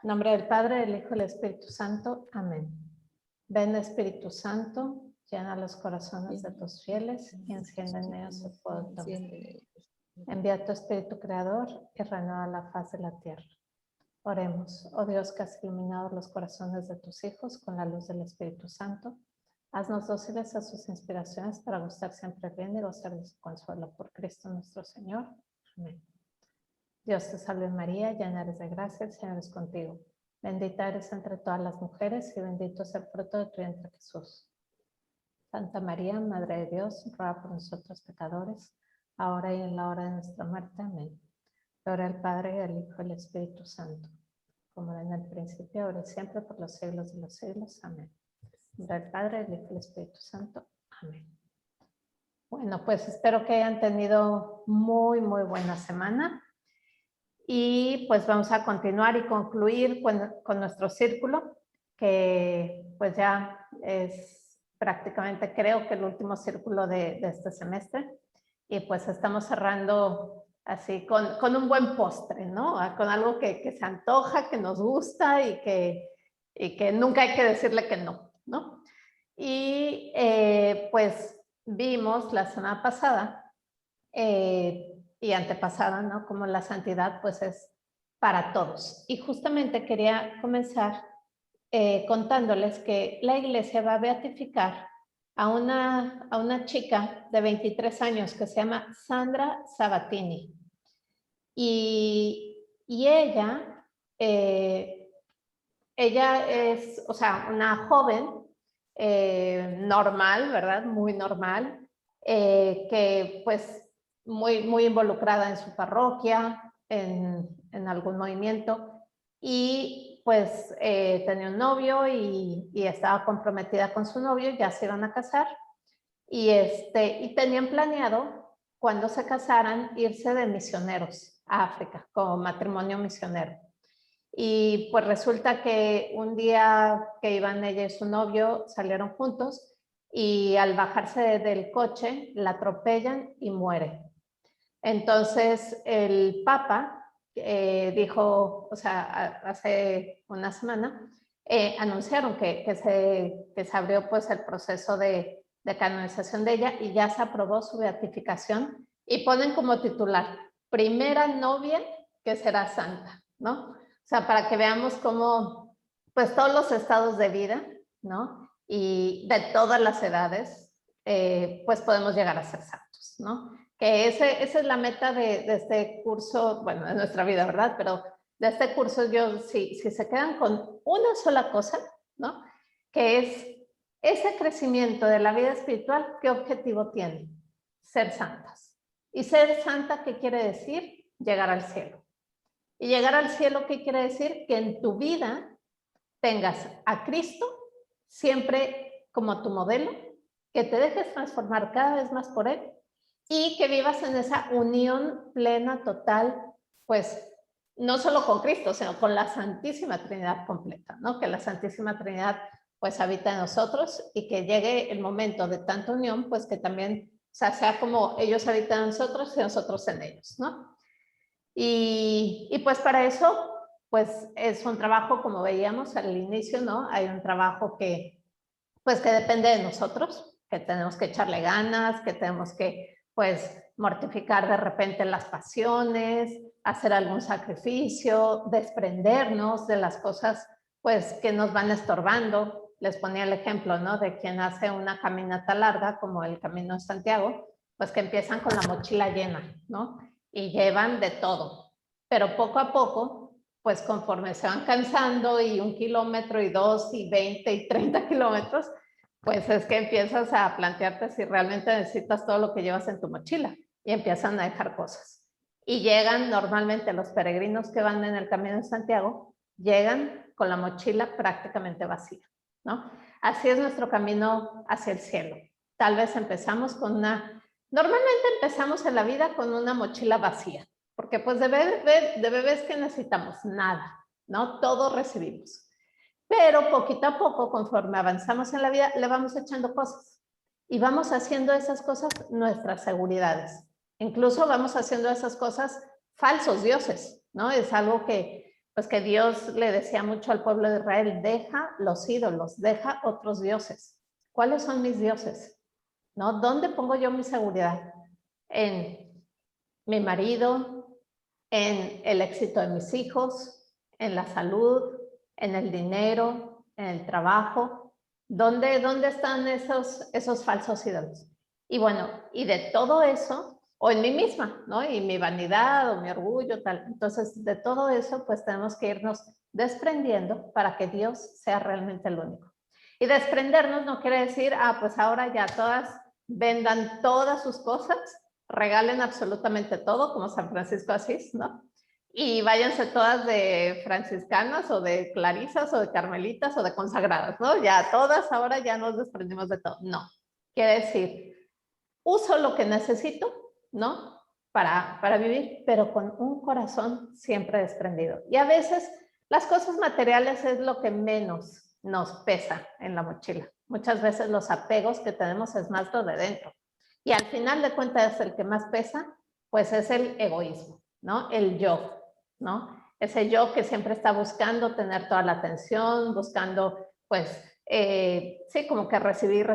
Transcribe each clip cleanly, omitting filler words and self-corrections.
En nombre del Padre, del Hijo y del Espíritu Santo. Amén. Ven, Espíritu Santo, llena los corazones de tus fieles y enciende en ellos el fuego de tu amor. Envía tu Espíritu Creador y renueva la faz de la tierra. Oremos, oh Dios, que has iluminado los corazones de tus hijos con la luz del Espíritu Santo. Haznos dóciles a sus inspiraciones para gustar siempre bien y gozar de su consuelo. Por Cristo nuestro Señor. Amén. Dios te salve María, llena eres de gracia, el Señor es contigo. Bendita eres entre todas las mujeres y bendito es el fruto de tu vientre Jesús. Santa María, Madre de Dios, ruega por nosotros pecadores, ahora y en la hora de nuestra muerte. Amén. Gloria al Padre, y al Hijo y al Espíritu Santo, como era en el principio, ahora y siempre, por los siglos de los siglos. Amén. Gloria al Padre, al Hijo y al Espíritu Santo. Amén. Bueno, pues espero que hayan tenido muy buena semana. Y pues vamos a continuar y concluir con nuestro círculo, que pues ya es prácticamente, creo que el último círculo de este semestre. Y pues estamos cerrando así con un buen postre, ¿no? Con algo que se antoja, que nos gusta y que nunca hay que decirle que no, ¿no? Y pues vimos la semana pasada y antepasada, ¿no? Como la santidad pues es para todos. Y justamente quería comenzar contándoles que la iglesia va a beatificar a una chica de 23 años que se llama Sandra Sabatini. Y ella es, o sea, una joven normal, ¿verdad? Muy normal, que pues muy involucrada en su parroquia, en algún movimiento, y pues tenía un novio y estaba comprometida con su novio, ya se iban a casar, y tenían planeado, cuando se casaran, irse de misioneros a África, como matrimonio misionero. Y pues resulta que un día que iban ella y su novio, salieron juntos, y al bajarse del coche la atropellan y muere. Entonces el Papa dijo, o sea, hace una semana, anunciaron que se abrió pues el proceso de canonización de ella y ya se aprobó su beatificación, y ponen como titular, primera novia que será santa, ¿no? O sea, para que veamos cómo pues todos los estados de vida, ¿no? Y de todas las edades, pues podemos llegar a ser santos, ¿no? Que esa es la meta de este curso, bueno, de nuestra vida, ¿verdad? Pero de este curso yo, si se quedan con una sola cosa, ¿no? Que es ese crecimiento de la vida espiritual, ¿qué objetivo tiene? Ser santas. Y ser santa, ¿qué quiere decir? Llegar al cielo. Y llegar al cielo, ¿qué quiere decir? Que en tu vida tengas a Cristo siempre como tu modelo, que te dejes transformar cada vez más por Él, y que vivas en esa unión plena, total, pues no solo con Cristo, sino con la Santísima Trinidad completa, ¿no? Que la Santísima Trinidad pues habita en nosotros, y que llegue el momento de tanta unión, pues que también, o sea como ellos habitan en nosotros y nosotros en ellos, ¿no? Y pues para eso, pues es un trabajo, como veíamos al inicio, ¿no? Hay un trabajo que depende de nosotros, que tenemos que echarle ganas, que tenemos que, pues, mortificar de repente las pasiones, hacer algún sacrificio, desprendernos de las cosas, pues, que nos van estorbando. Les ponía el ejemplo, ¿no? De quien hace una caminata larga, como el Camino de Santiago, pues que empiezan con la mochila llena, ¿no? Y llevan de todo. Pero poco a poco, pues conforme se van cansando, y 1 kilómetro, y 2, y 20, y 30 kilómetros, pues es que empiezas a plantearte si realmente necesitas todo lo que llevas en tu mochila, y empiezan a dejar cosas. Y llegan normalmente los peregrinos que van en el Camino de Santiago, llegan con la mochila prácticamente vacía, ¿no? Así es nuestro camino hacia el cielo. Tal vez empezamos normalmente empezamos en la vida con una mochila vacía, porque pues de bebés que necesitamos nada, ¿no? Todo recibimos. Pero poquito a poco, conforme avanzamos en la vida, le vamos echando cosas, y vamos haciendo esas cosas nuestras seguridades. Incluso vamos haciendo esas cosas falsos dioses, ¿no? Es algo que pues que Dios le decía mucho al pueblo de Israel, deja los ídolos, deja otros dioses. ¿Cuáles son mis dioses? ¿No? ¿Dónde pongo yo mi seguridad? En mi marido, en el éxito de mis hijos, en la salud, en el dinero, en el trabajo. ¿Dónde están esos falsos ídolos? Y bueno, y de todo eso, o en mí misma, ¿no? Y mi vanidad o mi orgullo, tal. Entonces, de todo eso, pues tenemos que irnos desprendiendo para que Dios sea realmente el único. Y desprendernos no quiere decir, pues ahora ya todas vendan todas sus cosas, regalen absolutamente todo, como San Francisco de Asís, ¿no? Y váyanse todas de franciscanas o de clarisas o de carmelitas o de consagradas, ¿no? Ya todas ahora ya nos desprendimos de todo. No, quiere decir, uso lo que necesito, ¿no? Para vivir, pero con un corazón siempre desprendido. Y a veces las cosas materiales es lo que menos nos pesa en la mochila. Muchas veces los apegos que tenemos es más lo de dentro. Y al final de cuentas el que más pesa, pues es el egoísmo, ¿no? El yo, ¿no? Ese yo que siempre está buscando tener toda la atención, buscando, pues, sí, como que recibir,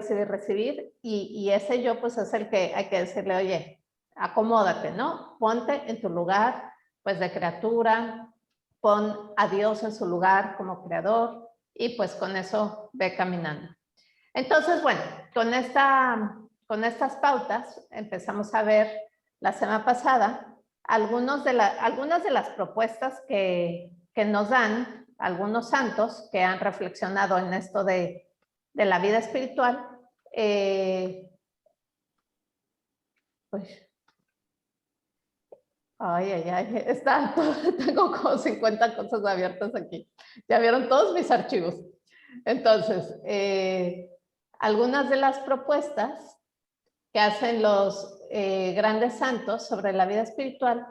y ese yo, pues, es el que hay que decirle, oye, acomódate, ¿no? Ponte en tu lugar, pues, de criatura, pon a Dios en su lugar como creador, y pues con eso ve caminando. Entonces, bueno, con estas pautas empezamos a ver la semana pasada algunas de las propuestas que nos dan algunos santos que han reflexionado en esto de la vida espiritual. Pues, tengo como 50 cosas abiertas aquí. Ya vieron todos mis archivos. Entonces, algunas de las propuestas que hacen los grandes santos sobre la vida espiritual,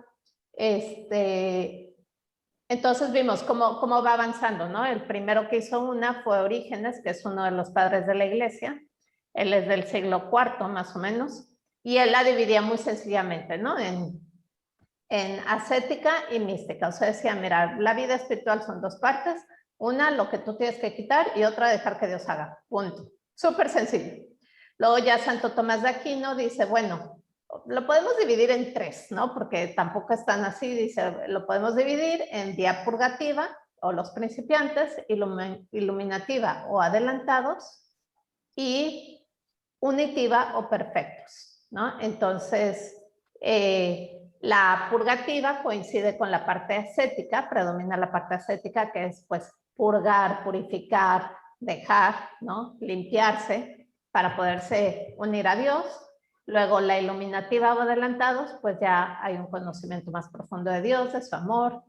entonces vimos cómo va avanzando, ¿no? El primero que hizo una fue Orígenes, que es uno de los padres de la iglesia. Él es del siglo IV, más o menos, y él la dividía muy sencillamente, ¿no? En ascética y mística. O sea, decía, mira, la vida espiritual son dos partes, una lo que tú tienes que quitar y otra dejar que Dios haga, punto. Súper sencillo. Luego ya Santo Tomás de Aquino dice, bueno, lo podemos dividir en tres, ¿no? Porque tampoco es tan así, dice, lo podemos dividir en vía purgativa o los principiantes, iluminativa o adelantados y unitiva o perfectos, ¿no? Entonces, la purgativa coincide con la parte ascética, predomina la parte ascética, que es pues purgar, purificar, dejar, ¿no? Limpiarse para poderse unir a Dios. Luego la iluminativa o adelantados, pues ya hay un conocimiento más profundo de Dios, de su amor,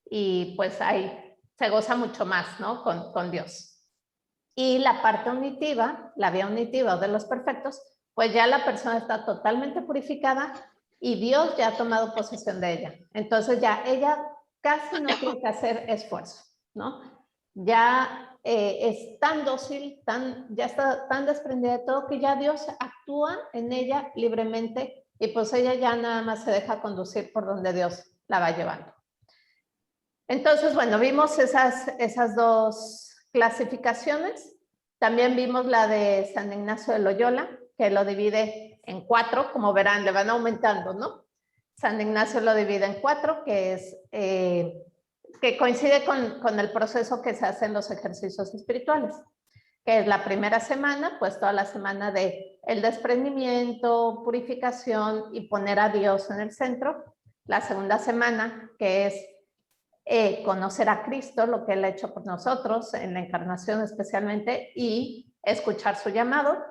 y pues ahí se goza mucho más, ¿no? Con Dios. Y la parte unitiva, la vía unitiva o de los perfectos, pues ya la persona está totalmente purificada y Dios ya ha tomado posesión de ella. Entonces ya ella casi no tiene que hacer esfuerzo, ¿no? Ya es tan dócil, ya está tan desprendida de todo que ya Dios actúa en ella libremente y pues ella ya nada más se deja conducir por donde Dios la va llevando. Entonces, bueno, vimos esas dos clasificaciones. También vimos la de San Ignacio de Loyola, que lo divide en 4, como verán, le van aumentando, ¿no? San Ignacio lo divide en 4, que es que coincide con el proceso que se hace en los ejercicios espirituales, que es la primera semana, pues toda la semana de el desprendimiento, purificación y poner a Dios en el centro. La segunda semana, que es conocer a Cristo, lo que Él ha hecho por nosotros, en la encarnación especialmente, y escuchar su llamado.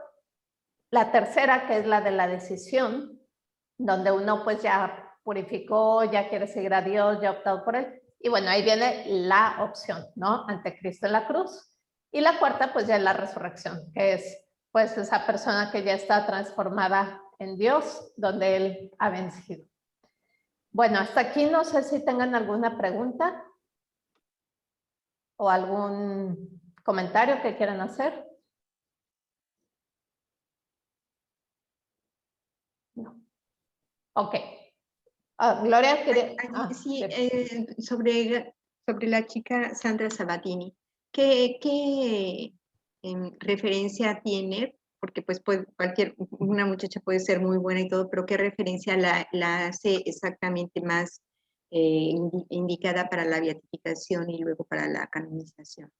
La tercera, que es la de la decisión, donde uno pues ya purificó, ya quiere seguir a Dios, ya ha optado por Él. Y bueno, ahí viene la opción, ¿no? Ante Cristo en la cruz. Y la cuarta, pues ya es la resurrección, que es pues esa persona que ya está transformada en Dios, donde Él ha vencido. Bueno, hasta aquí no sé si tengan alguna pregunta o algún comentario que quieran hacer. No. Ok. Gloria, quería... Sí, sobre Sobre la chica Sandra Sabatini, ¿qué referencia tiene? Porque pues una muchacha puede ser muy buena y todo, pero ¿qué referencia la hace exactamente más indicada para la beatificación y luego para la canonización?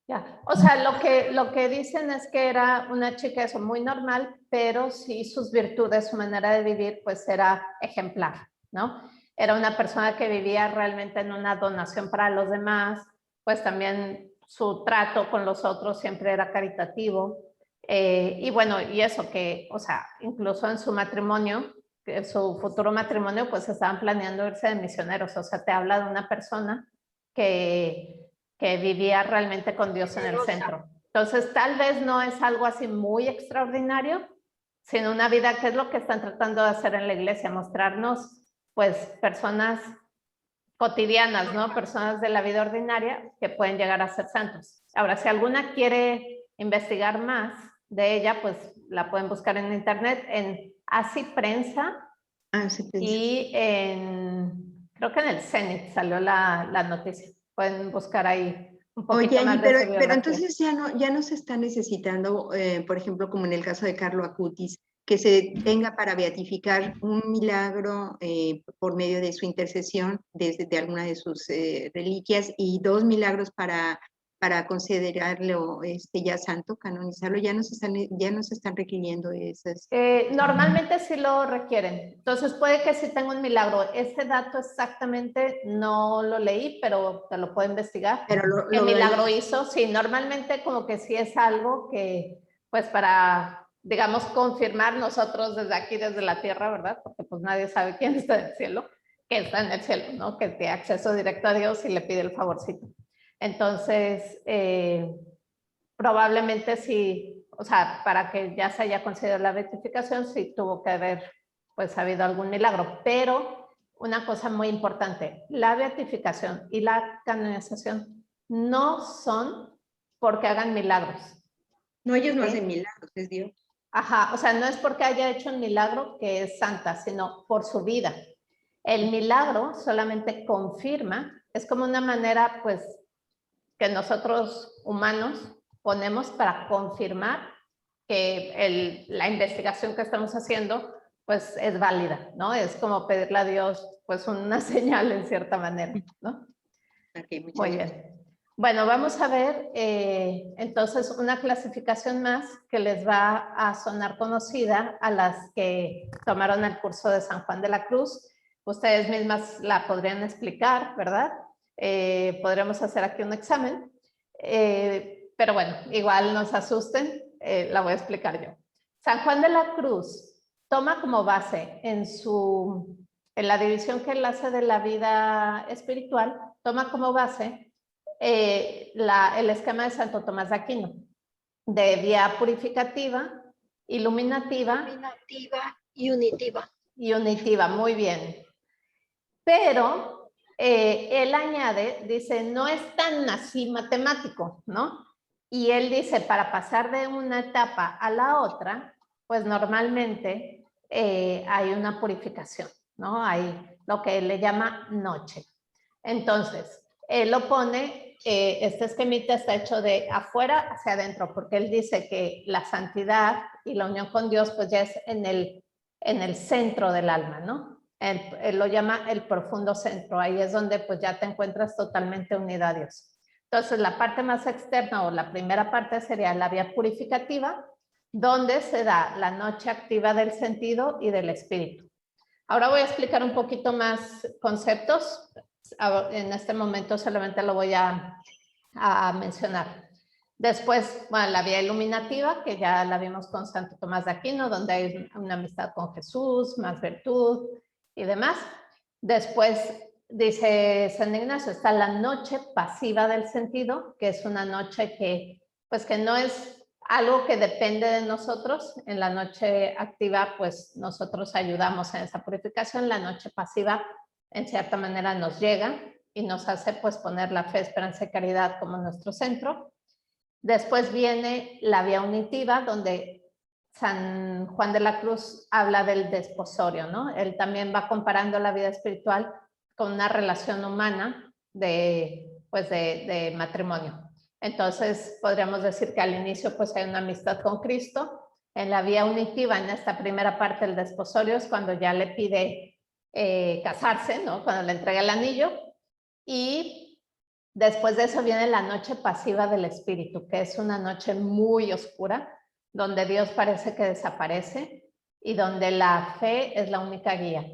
Ya, o sea, lo que dicen es que era una chica eso, muy normal, pero sí sus virtudes, su manera de vivir, pues era ejemplar, ¿no? Era una persona que vivía realmente en una donación para los demás, pues también su trato con los otros siempre era caritativo. Y bueno, y eso que, o sea, incluso en su matrimonio, su futuro matrimonio, pues estaban planeando irse de misioneros, o sea, te habla de una persona que vivía realmente con Dios en el centro. Entonces, tal vez no es algo así muy extraordinario, sino una vida que es lo que están tratando de hacer en la iglesia, mostrarnos, pues, personas cotidianas, ¿no? Personas de la vida ordinaria que pueden llegar a ser santos. Ahora, si alguna quiere investigar más de ella, pues la pueden buscar en internet, en Así Prensa, y creo que en el Zenit salió la noticia. Pueden buscar ahí un poquito Oye, más de su pero biografía. entonces ya no se está necesitando, por ejemplo, como en el caso de Carlo Acutis, que se tenga para beatificar un milagro por medio de su intercesión de alguna de sus reliquias y 2 milagros para considerarlo ya santo, canonizarlo, ya no se están requiriendo esas. Normalmente sí lo requieren. Entonces puede que sí tenga un milagro. Este dato exactamente no lo leí, pero te lo puedo investigar. Pero ¿Qué milagro hizo? Sí, normalmente como que sí es algo que, pues para, digamos, confirmar nosotros desde aquí, desde la tierra, ¿verdad? Porque pues nadie sabe quién está en el cielo, que está en el cielo, ¿no? Que tiene acceso directo a Dios y le pide el favorcito. Entonces, probablemente sí, o sea, para que ya se haya considerado la beatificación, sí tuvo que haber, pues, habido algún milagro. Pero una cosa muy importante, la beatificación y la canonización no son porque hagan milagros. No, ellos no ¿Sí? hacen milagros, es Dios. Ajá, o sea, no es porque haya hecho un milagro que es santa, sino por su vida. El milagro solamente confirma, es como una manera, pues, que nosotros humanos ponemos para confirmar que la investigación que estamos haciendo pues es válida, ¿no? Es como pedirle a Dios pues una señal en cierta manera, ¿no? Okay, Muy muchas gracias. bien. Bueno, vamos a ver entonces una clasificación más que les va a sonar conocida a las que tomaron el curso de San Juan de la Cruz. Ustedes mismas la podrían explicar, ¿verdad? Podríamos hacer aquí un examen. Pero bueno, igual no se asusten, la voy a explicar yo. San Juan de la Cruz toma como base en la división que él hace de la vida espiritual, toma como base el esquema de Santo Tomás de Aquino, de vía purificativa, iluminativa y unitiva. Y unitiva, muy bien. Pero él añade, dice, no es tan así matemático, ¿no? Y él dice, para pasar de una etapa a la otra, pues normalmente hay una purificación, ¿no? Hay lo que él le llama noche. Entonces, él lo pone, este esquemita está hecho de afuera hacia adentro, porque él dice que la santidad y la unión con Dios, pues ya es en el centro del alma, ¿no? Él lo llama el profundo centro, ahí es donde pues ya te encuentras totalmente unido a Dios. Entonces la parte más externa o la primera parte sería la vía purificativa, donde se da la noche activa del sentido y del espíritu. Ahora voy a explicar un poquito más conceptos, en este momento solamente lo voy a mencionar. Después, bueno, la vía iluminativa, que ya la vimos con Santo Tomás de Aquino, donde hay una amistad con Jesús, más virtud y demás. Después, dice San Ignacio, está la noche pasiva del sentido, que es una noche que, pues que no es algo que depende de nosotros. En la noche activa, pues nosotros ayudamos en esa purificación. La noche pasiva, en cierta manera, nos llega y nos hace pues poner la fe, esperanza y caridad como nuestro centro. Después viene la vía unitiva, donde San Juan de la Cruz habla del desposorio, ¿no? Él también va comparando la vida espiritual con una relación humana de pues de matrimonio. Entonces podríamos decir que al inicio pues hay una amistad con Cristo. En la vía unitiva, en esta primera parte del desposorio, es cuando ya le pide casarse, ¿no? Cuando le entrega el anillo. Y después de eso viene la noche pasiva del espíritu, que es una noche muy oscura, donde Dios parece que desaparece y donde la fe es la única guía.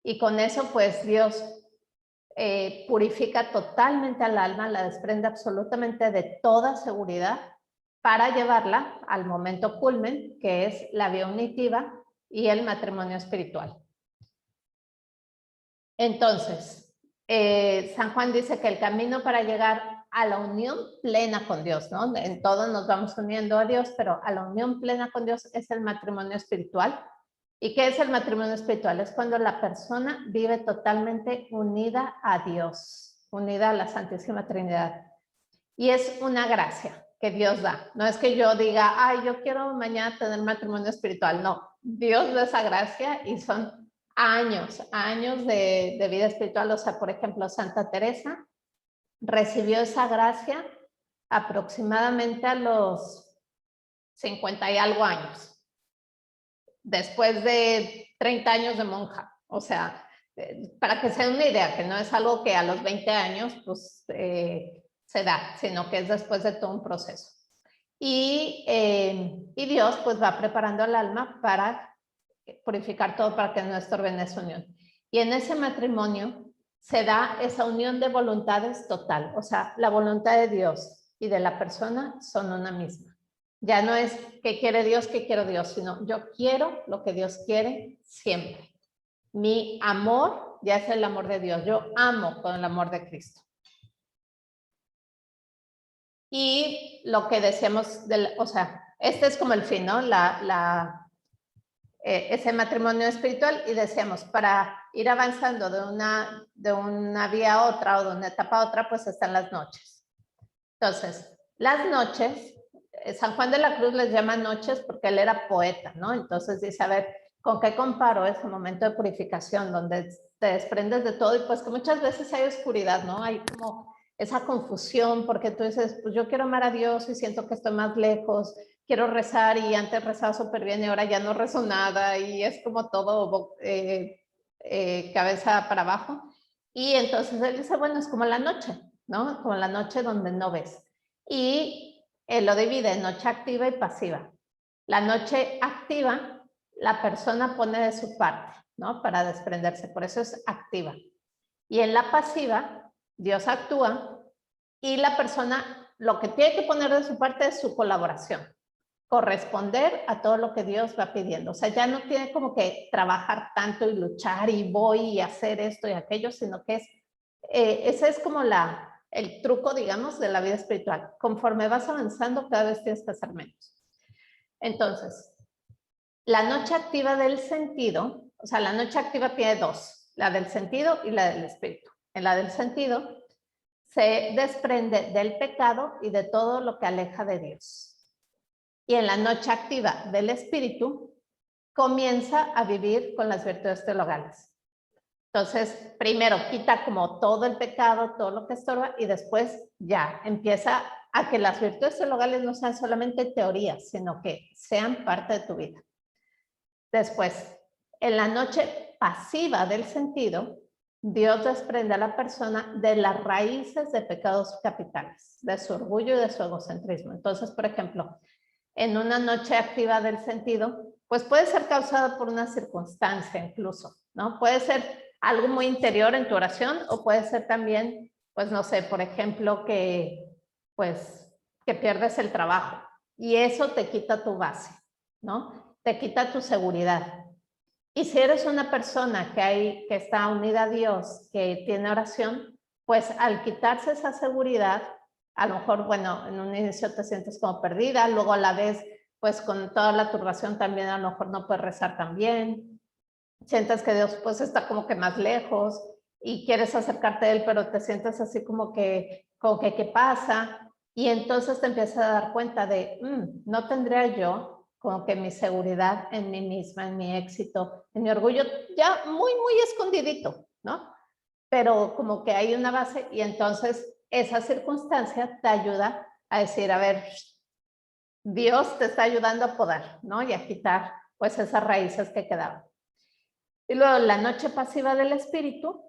Y con eso pues Dios purifica totalmente al alma, la desprende absolutamente de toda seguridad para llevarla al momento culmen, que es la vía unitiva y el matrimonio espiritual. Entonces, San Juan dice que el camino para llegar a la unión plena con Dios, ¿no? En todo nos vamos uniendo a Dios, pero a la unión plena con Dios es el matrimonio espiritual. ¿Y qué es el matrimonio espiritual? Es cuando la persona vive totalmente unida a Dios, unida a la Santísima Trinidad. Y es una gracia que Dios da. No es que yo diga, ay, yo quiero mañana tener matrimonio espiritual. No, Dios da esa gracia y son años de vida espiritual. O sea, por ejemplo, Santa Teresa recibió esa gracia aproximadamente a los 50 y algo años, después de 30 años de monja. O sea, para que se den una idea, que no es algo que a los 20 años, pues, se da, sino que es después de todo un proceso. Y Dios pues va preparando al alma para purificar todo para que no estorbe en esa unión. Y en ese matrimonio se da esa unión de voluntades total, o sea, la voluntad de Dios y de la persona son una misma. Ya no es qué quiere Dios, qué quiero Dios, sino yo quiero lo que Dios quiere siempre. Mi amor ya es el amor de Dios, yo amo con el amor de Cristo. Y lo que decíamos, o sea, este es como el fin, ¿no? Ese matrimonio espiritual, y decíamos, para ir avanzando de una vía a otra o de una etapa a otra, pues están las noches. Entonces, las noches, San Juan de la Cruz les llama noches porque él era poeta, ¿no? Entonces dice, a ver, ¿con qué comparo ese momento de purificación donde te desprendes de todo? Y pues que muchas veces hay oscuridad, ¿no? Hay como esa confusión porque tú dices, pues yo quiero amar a Dios y siento que estoy más lejos, quiero rezar y antes rezaba súper bien y ahora ya no rezo nada y es como todo cabeza para abajo. Y entonces él dice, bueno, es como la noche, ¿no? Como la noche donde no ves. Y él lo divide en noche activa y pasiva. La noche activa, la persona pone de su parte, ¿no? Para desprenderse, por eso es activa. Y en la pasiva, Dios actúa y la persona lo que tiene que poner de su parte es su colaboración, corresponder a todo lo que Dios va pidiendo. O sea, ya no tiene como que trabajar tanto y luchar y voy y hacer esto y aquello, sino que ese es como el truco, digamos, de la vida espiritual. Conforme vas avanzando, cada vez tienes que hacer menos. Entonces, la noche activa del sentido, o sea, la noche activa tiene dos, la del sentido y la del espíritu. En la del sentido se desprende del pecado y de todo lo que aleja de Dios. Y en la noche activa del espíritu comienza a vivir con las virtudes teologales. Entonces, primero quita como todo el pecado, todo lo que estorba, y después ya empieza a que las virtudes teologales no sean solamente teorías, sino que sean parte de tu vida. Después, en la noche pasiva del sentido, Dios desprende a la persona de las raíces de pecados capitales, de su orgullo y de su egocentrismo. Entonces, por ejemplo, en una noche activa del sentido, pues puede ser causada por una circunstancia incluso, ¿no? Puede ser algo muy interior en tu oración o puede ser también, pues no sé, por ejemplo, que pierdes el trabajo y eso te quita tu base, ¿no? Te quita tu seguridad. Y si eres una persona que está unida a Dios, que tiene oración, pues al quitarse esa seguridad, a lo mejor, bueno, en un inicio te sientes como perdida, luego a la vez, pues con toda la turbación también a lo mejor no puedes rezar tan bien, sientes que Dios pues está como que más lejos y quieres acercarte a Él, pero te sientes así como que ¿qué pasa? Y entonces te empiezas a dar cuenta de, no tendría yo como que mi seguridad en mí misma, en mi éxito, en mi orgullo, ya muy, muy escondidito, ¿no? Pero como que hay una base y entonces esa circunstancia te ayuda a decir, a ver, Dios te está ayudando a podar, ¿no? Y a quitar pues esas raíces que quedaban. Y luego la noche pasiva del espíritu,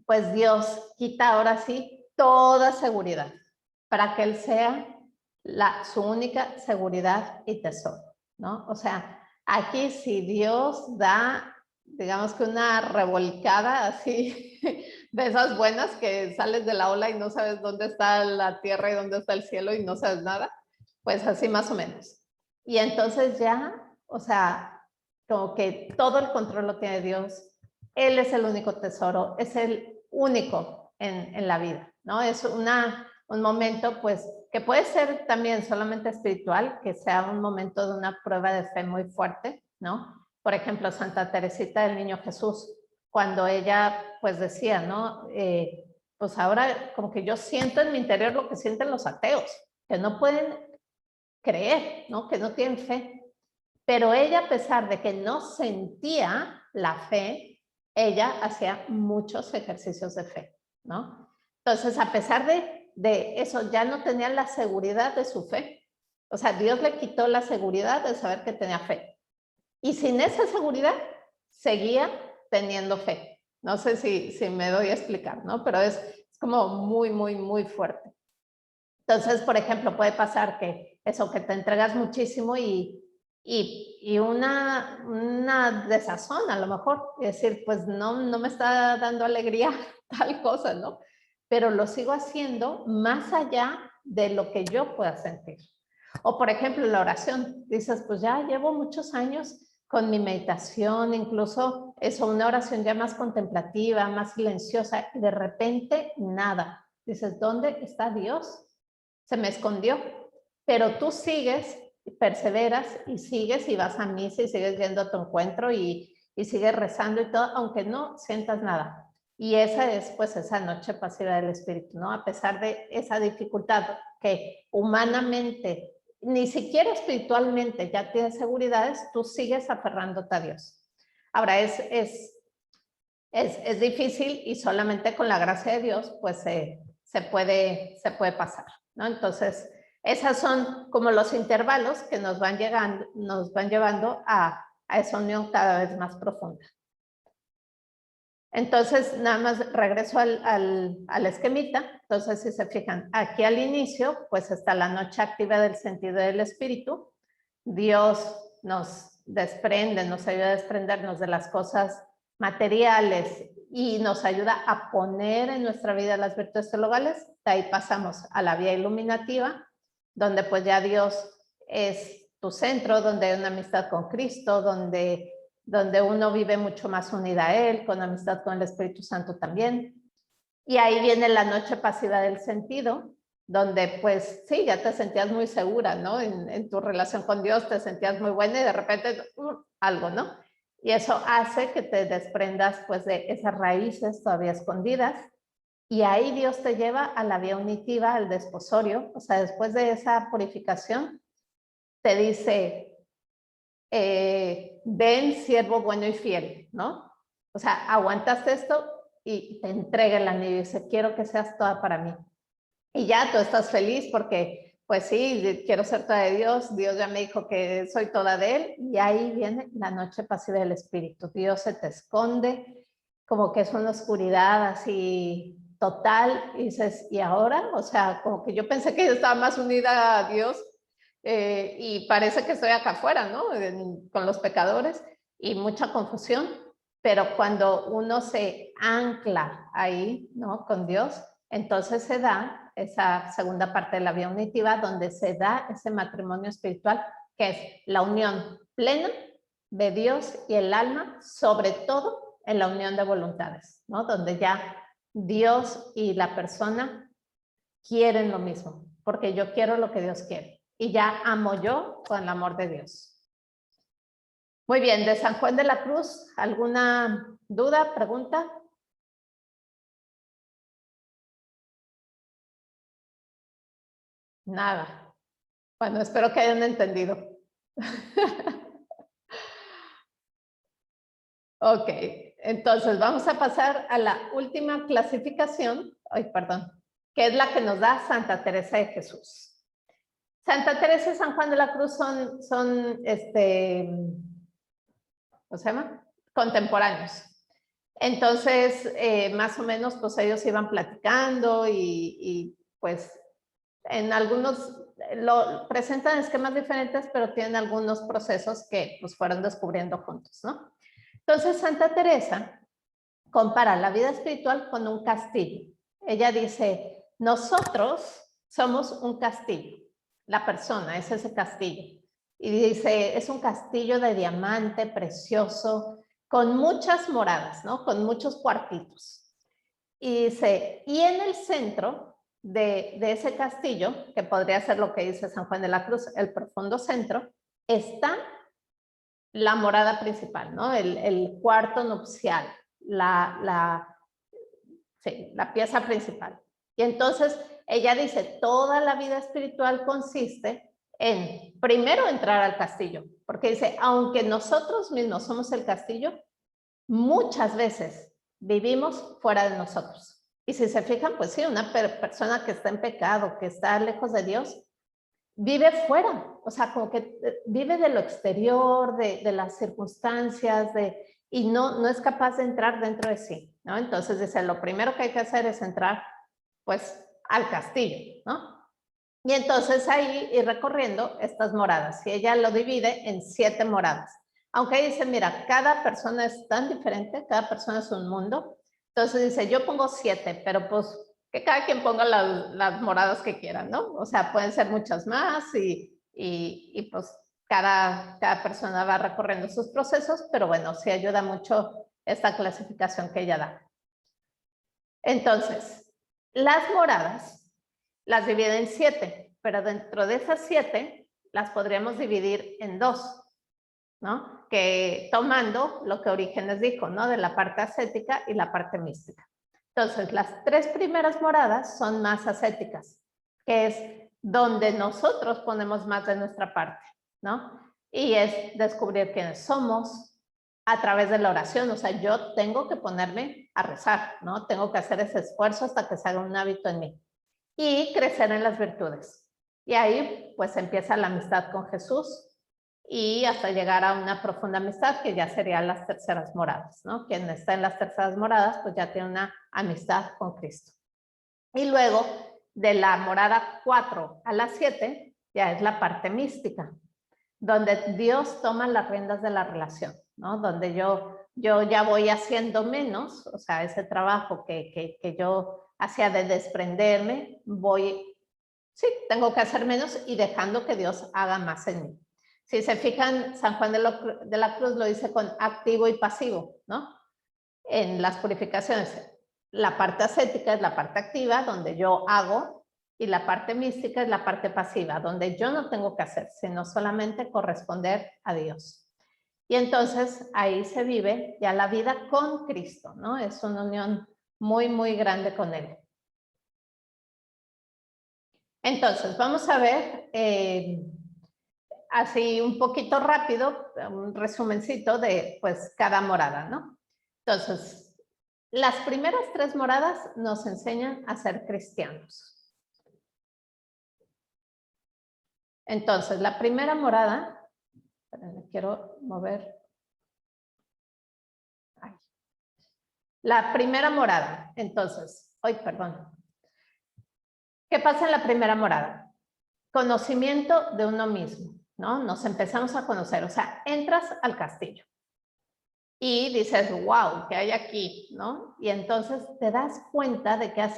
pues Dios quita ahora sí toda seguridad para que Él sea su única seguridad y tesoro, ¿no? O sea, aquí si Dios da, digamos que una revolcada así, de esas buenas que sales de la ola y no sabes dónde está la tierra y dónde está el cielo y no sabes nada, pues así más o menos. Y entonces ya, o sea, como que todo el control lo tiene Dios. Él es el único tesoro, es el único en la vida, ¿no? Es un momento, pues, que puede ser también solamente espiritual, que sea un momento de una prueba de fe muy fuerte, ¿no? Por ejemplo, Santa Teresita del Niño Jesús, cuando ella, pues, decía, ¿no? Pues ahora como que yo siento en mi interior lo que sienten los ateos, que no pueden creer, ¿no? Que no tienen fe. Pero ella, a pesar de que no sentía la fe, ella hacía muchos ejercicios de fe, ¿no? Entonces, a pesar de eso, ya no tenía la seguridad de su fe. O sea, Dios le quitó la seguridad de saber que tenía fe. Y sin esa seguridad, seguía teniendo fe. No sé si me doy a explicar, ¿no? Pero es como muy, muy, muy fuerte. Entonces, por ejemplo, puede pasar que eso, que te entregas muchísimo y una desazón a lo mejor, es decir, pues no me está dando alegría tal cosa, ¿no? Pero lo sigo haciendo más allá de lo que yo pueda sentir. O por ejemplo, la oración, dices, pues ya llevo muchos años con mi meditación, incluso eso, una oración ya más contemplativa, más silenciosa, y de repente nada. Dices, ¿dónde está Dios? Se me escondió, pero tú sigues, perseveras y sigues y vas a misa y sigues yendo a tu encuentro y sigues rezando y todo, aunque no sientas nada. Y esa es pues esa noche pasiva del espíritu, ¿no? A pesar de esa dificultad que humanamente, ni siquiera espiritualmente ya tienes seguridades, tú sigues aferrándote a Dios. Ahora es difícil y solamente con la gracia de Dios pues se puede pasar, ¿no? Entonces, esas son como los intervalos que nos van llevando a esa unión cada vez más profunda. Entonces, nada más regreso al esquemita. Entonces, si se fijan, aquí al inicio, pues está la noche activa del sentido del espíritu. Dios nos desprende, nos ayuda a desprendernos de las cosas materiales y nos ayuda a poner en nuestra vida las virtudes teologales. De ahí pasamos a la vía iluminativa, donde pues ya Dios es tu centro, donde hay una amistad con Cristo, donde uno vive mucho más unida a Él, con amistad con el Espíritu Santo también. Y ahí viene la noche pasiva del sentido, donde pues sí, ya te sentías muy segura, ¿no? En tu relación con Dios te sentías muy buena y de repente algo, ¿no? Y eso hace que te desprendas pues de esas raíces todavía escondidas y ahí Dios te lleva a la vía unitiva, al desposorio, o sea, después de esa purificación, te dice, ven siervo bueno y fiel, ¿no? O sea, aguantaste esto y te entrega el anillo y dice, quiero que seas toda para mí. Y ya tú estás feliz porque, pues sí, quiero ser toda de Dios, Dios ya me dijo que soy toda de Él, y ahí viene la noche pasiva del Espíritu. Dios se te esconde, como que es una oscuridad así total, y dices, ¿y ahora? O sea, como que yo pensé que yo estaba más unida a Dios, y parece que estoy acá afuera, ¿no? Con los pecadores, y mucha confusión, pero cuando uno se ancla ahí, ¿no? Con Dios, entonces se da esa segunda parte de la vía unitiva donde se da ese matrimonio espiritual que es la unión plena de Dios y el alma, sobre todo en la unión de voluntades, ¿no? Donde ya Dios y la persona quieren lo mismo, porque yo quiero lo que Dios quiere y ya amo yo con el amor de Dios. Muy bien, de San Juan de la Cruz, ¿alguna duda, pregunta? Nada. Bueno, espero que hayan entendido. Ok, entonces vamos a pasar a la última clasificación. Ay, perdón. que es la que nos da Santa Teresa de Jesús. Santa Teresa y San Juan de la Cruz son ¿cómo se llama? Contemporáneos. Entonces, más o menos, pues ellos iban platicando y pues en algunos lo presentan esquemas diferentes, pero tienen algunos procesos que pues fueron descubriendo juntos, ¿no? Entonces, Santa Teresa compara la vida espiritual con un castillo. Ella dice, nosotros somos un castillo. La persona es ese castillo. Y dice, es un castillo de diamante precioso, con muchas moradas, ¿no? Con muchos cuartitos. Y dice, y en el centro de ese castillo, que podría ser lo que dice San Juan de la Cruz, el profundo centro, está la morada principal, ¿no? El cuarto nupcial, sí, la pieza principal. Y entonces ella dice, toda la vida espiritual consiste en, primero, entrar al castillo, porque dice, aunque nosotros mismos somos el castillo, muchas veces vivimos fuera de nosotros. Y si se fijan, pues sí, una persona que está en pecado, que está lejos de Dios, vive fuera, o sea, como que vive de lo exterior, de las circunstancias, y no es capaz de entrar dentro de sí, ¿no? Entonces dice, lo primero que hay que hacer es entrar, pues, al castillo, ¿no? Y entonces ahí ir recorriendo estas moradas, y ella lo divide en 7 moradas. Aunque dice, mira, cada persona es tan diferente, cada persona es un mundo, entonces dice, yo pongo 7, pero pues que cada quien ponga las moradas que quiera, ¿no? O sea, pueden ser muchas más y pues cada persona va recorriendo sus procesos, pero bueno, sí ayuda mucho esta clasificación que ella da. Entonces, las moradas las divide en 7, pero dentro de esas 7 las podríamos dividir en 2, ¿no? Que tomando lo que Orígenes dijo, ¿no? De la parte ascética y la parte mística. Entonces, las 3 primeras moradas son más ascéticas, que es donde nosotros ponemos más de nuestra parte, ¿no? Y es descubrir quiénes somos a través de la oración. O sea, yo tengo que ponerme a rezar, ¿no? Tengo que hacer ese esfuerzo hasta que se haga un hábito en mí. Y crecer en las virtudes. Y ahí, pues, empieza la amistad con Jesús y hasta llegar a una profunda amistad, que ya serían las terceras moradas, ¿no? Quien está en las terceras moradas, pues ya tiene una amistad con Cristo. Y luego, de la morada 4 a la 7, ya es la parte mística, donde Dios toma las riendas de la relación, ¿no? Donde yo ya voy haciendo menos, o sea, ese trabajo que yo hacía de desprenderme, tengo que hacer menos y dejando que Dios haga más en mí. Si se fijan, San Juan de la Cruz lo dice con activo y pasivo, ¿no? En las purificaciones, la parte ascética es la parte activa, donde yo hago, y la parte mística es la parte pasiva, donde yo no tengo que hacer, sino solamente corresponder a Dios. Y entonces ahí se vive ya la vida con Cristo, ¿no? Es una unión muy, muy grande con Él. Entonces, vamos a ver así un poquito rápido, un resumencito de pues cada morada, ¿no? Entonces, las primeras 3 moradas nos enseñan a ser cristianos. Entonces, la primera morada, quiero mover. Ay. La primera morada, entonces, perdón. ¿Qué pasa en la primera morada? Conocimiento de uno mismo, ¿no? Nos empezamos a conocer, o sea, entras al castillo y dices, wow, ¿qué hay aquí? ¿No? Y entonces te das cuenta de que ha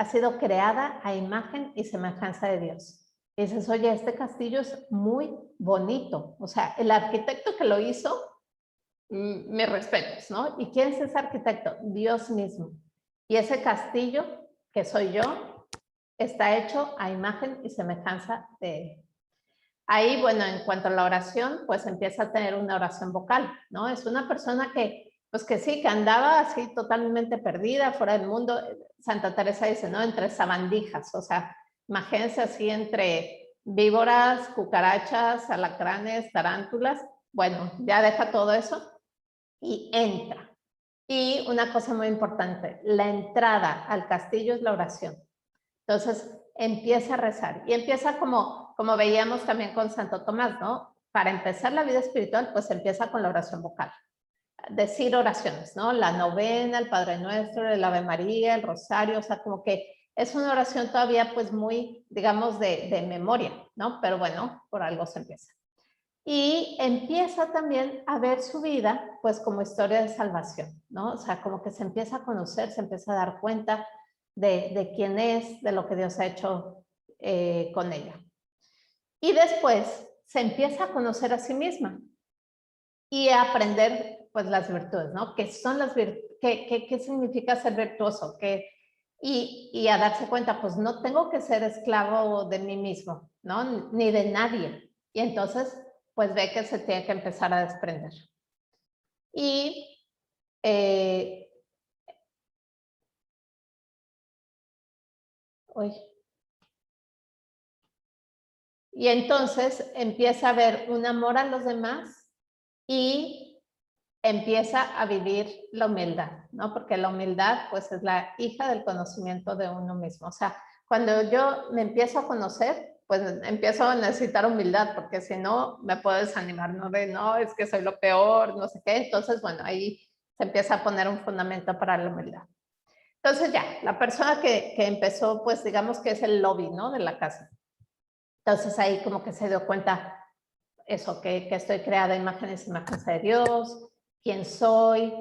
sido creada a imagen y semejanza de Dios. Y dices, oye, este castillo es muy bonito. O sea, el arquitecto que lo hizo, me respetas, ¿no? ¿Y quién es ese arquitecto? Dios mismo. Y ese castillo, que soy yo, está hecho a imagen y semejanza de Él. Ahí, bueno, en cuanto a la oración, pues empieza a tener una oración vocal, ¿no? Es una persona que, pues que sí, que andaba así totalmente perdida, fuera del mundo. Santa Teresa dice, ¿no? Entre sabandijas, o sea, imagínense así entre víboras, cucarachas, alacranes, tarántulas. Bueno, ya deja todo eso y entra. Y una cosa muy importante, la entrada al castillo es la oración. Entonces, empieza a rezar y empieza como veíamos también con Santo Tomás, ¿no? Para empezar la vida espiritual, pues empieza con la oración vocal. Decir oraciones, ¿no? La novena, el Padre Nuestro, el Ave María, el Rosario, o sea, como que es una oración todavía pues muy, digamos, de memoria, ¿no? Pero bueno, por algo se empieza. Y empieza también a ver su vida pues como historia de salvación, ¿no? O sea, como que se empieza a conocer, se empieza a dar cuenta de quién es, de lo que Dios ha hecho con ella. Y después se empieza a conocer a sí misma y a aprender pues las virtudes, ¿no? ¿Qué son las virtudes? ¿Qué significa ser virtuoso? Y a darse cuenta, pues no tengo que ser esclavo de mí mismo, ¿no? Ni de nadie. Y entonces, pues ve que se tiene que empezar a desprender. Y entonces empieza a ver un amor a los demás y empieza a vivir la humildad, ¿no? Porque la humildad, pues, es la hija del conocimiento de uno mismo. O sea, cuando yo me empiezo a conocer, pues empiezo a necesitar humildad, porque si no, me puedo desanimar, ¿no? No, es que soy lo peor, no sé qué. Entonces, bueno, ahí se empieza a poner un fundamento para la humildad. Entonces ya, la persona que empezó, pues digamos que es el lobby, ¿no? De la casa. Entonces ahí como que se dio cuenta eso, que estoy creada imagen y semejanza de Dios, quién soy,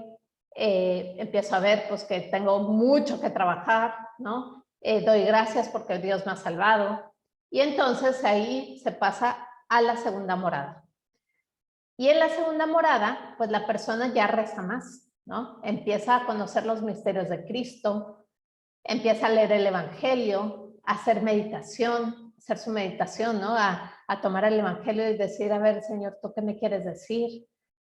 empiezo a ver pues que tengo mucho que trabajar, ¿no? Doy gracias porque Dios me ha salvado. Y entonces ahí se pasa a la segunda morada. Y en la segunda morada, pues la persona ya reza más, ¿no? Empieza a conocer los misterios de Cristo, empieza a leer el Evangelio, a hacer meditación, hacer su meditación, ¿no? A tomar el Evangelio y decir, a ver, Señor, ¿tú qué me quieres decir?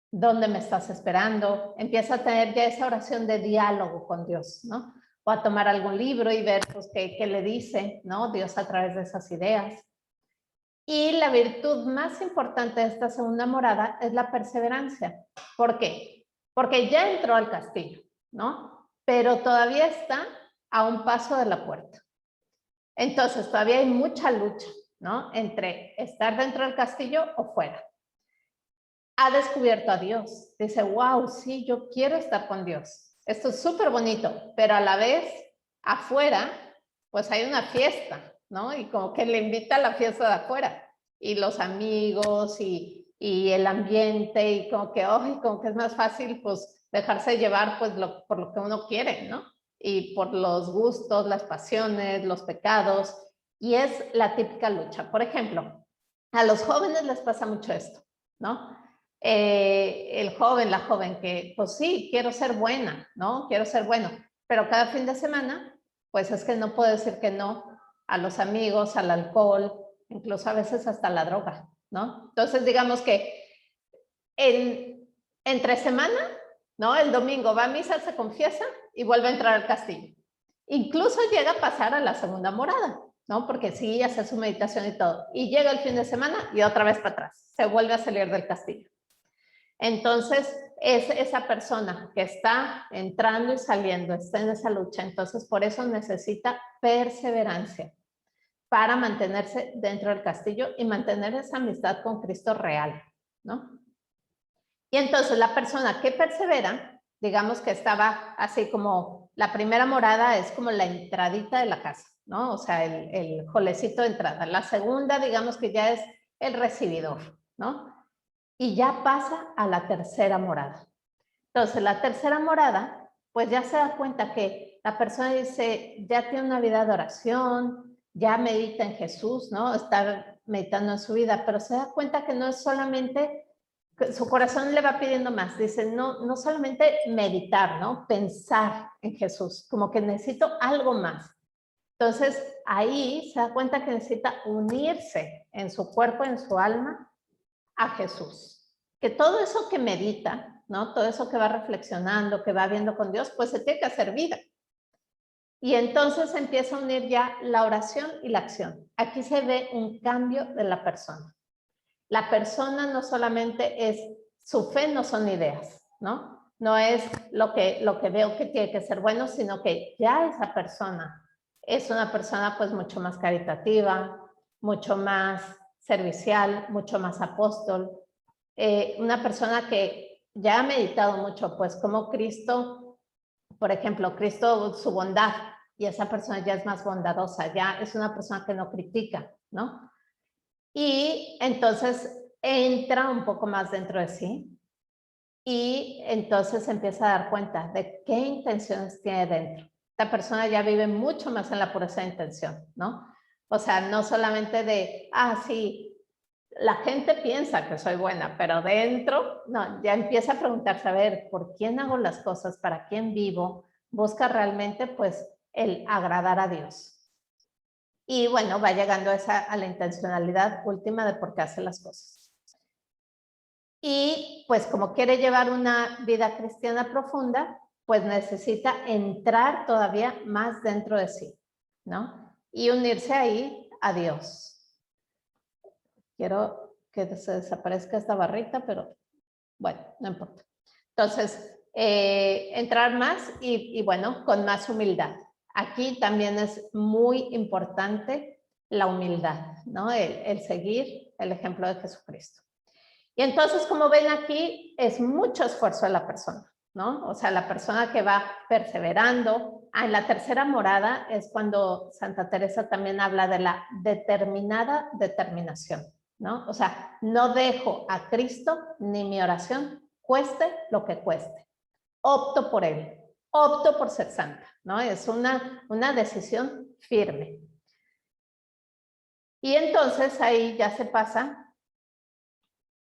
¿Dónde me estás esperando? Empieza a tener ya esa oración de diálogo con Dios, ¿no? O a tomar algún libro y ver, pues, qué le dice, ¿no? Dios a través de esas ideas. Y la virtud más importante de esta segunda morada es la perseverancia. ¿Por qué? Porque ya entró al castillo, ¿no? Pero todavía está a un paso de la puerta. Entonces, todavía hay mucha lucha, ¿no? Entre estar dentro del castillo o fuera. Ha descubierto a Dios. Dice, wow, sí, yo quiero estar con Dios. Esto es súper bonito, pero a la vez, afuera, pues hay una fiesta, ¿no? Y como que le invita a la fiesta de afuera. Y los amigos y el ambiente y como que es más fácil, pues, dejarse llevar, pues, por lo que uno quiere, ¿no? Y por los gustos, las pasiones, los pecados. Y es la típica lucha. Por ejemplo, a los jóvenes les pasa mucho esto, ¿no? El joven, la joven que, pues sí, quiero ser buena, ¿no? Quiero ser bueno, pero cada fin de semana, pues es que no puedo decir que no a los amigos, al alcohol, incluso a veces hasta la droga, ¿no? Entonces, digamos que entre semana, ¿no? El domingo va a misa, se confiesa y vuelve a entrar al castillo. Incluso llega a pasar a la segunda morada, ¿no? Porque sí, hace su meditación y todo. Y llega el fin de semana y otra vez para atrás. Se vuelve a salir del castillo. Entonces, es esa persona que está entrando y saliendo, está en esa lucha. Entonces, por eso necesita perseverancia para mantenerse dentro del castillo y mantener esa amistad con Cristo real, ¿no? Y entonces la persona que persevera, digamos que estaba así como, la primera morada es como la entradita de la casa, ¿no? O sea, el jolecito de entrada. La segunda, digamos que ya es el recibidor, ¿no? Y ya pasa a la tercera morada. Entonces, la tercera morada, pues ya se da cuenta que la persona dice, ya tiene una vida de oración, ya medita en Jesús, ¿no? Está meditando en su vida, pero se da cuenta que no es solamente, su corazón le va pidiendo más. Dice, no solamente meditar, ¿no? Pensar en Jesús, como que necesito algo más. Entonces, ahí se da cuenta que necesita unirse en su cuerpo, en su alma, a Jesús. Que todo eso que medita, ¿no? Todo eso que va reflexionando, que va viendo con Dios, pues se tiene que hacer vida. Y entonces empieza a unir ya la oración y la acción. Aquí se ve un cambio de la persona. La persona no solamente es, su fe no son ideas, ¿no? no es lo que veo que tiene que ser bueno, sino que ya esa persona es una persona pues mucho más caritativa, mucho más servicial, mucho más apóstol, una persona que ya ha meditado mucho, pues como Cristo, por ejemplo, Cristo, su bondad, y esa persona ya es más bondadosa, ya es una persona que no critica, ¿no? Y entonces entra un poco más dentro de sí y entonces empieza a dar cuenta de qué intenciones tiene dentro. Esta persona ya vive mucho más en la pureza de intención, ¿no? O sea, no solamente de, sí, la gente piensa que soy buena, pero dentro, no, ya empieza a preguntarse, a ver, ¿por quién hago las cosas? ¿Para quién vivo? Busca realmente, pues, el agradar a Dios. Y bueno, va llegando a la intencionalidad última de por qué hace las cosas. Y pues como quiere llevar una vida cristiana profunda, pues necesita entrar todavía más dentro de sí, ¿no? Y unirse ahí a Dios. Quiero que se desaparezca esta barrita, pero bueno, no importa. Entonces, entrar más y bueno, con más humildad. Aquí también es muy importante la humildad, ¿no? El seguir el ejemplo de Jesucristo. Y entonces, como ven aquí, es mucho esfuerzo de la persona, ¿no? O sea, la persona que va perseverando. En la tercera morada es cuando Santa Teresa también habla de la determinada determinación, ¿no? O sea, no dejo a Cristo ni mi oración, cueste lo que cueste. Opto por él, opto por ser santa, ¿no? Es una decisión firme. Y entonces ahí ya se pasa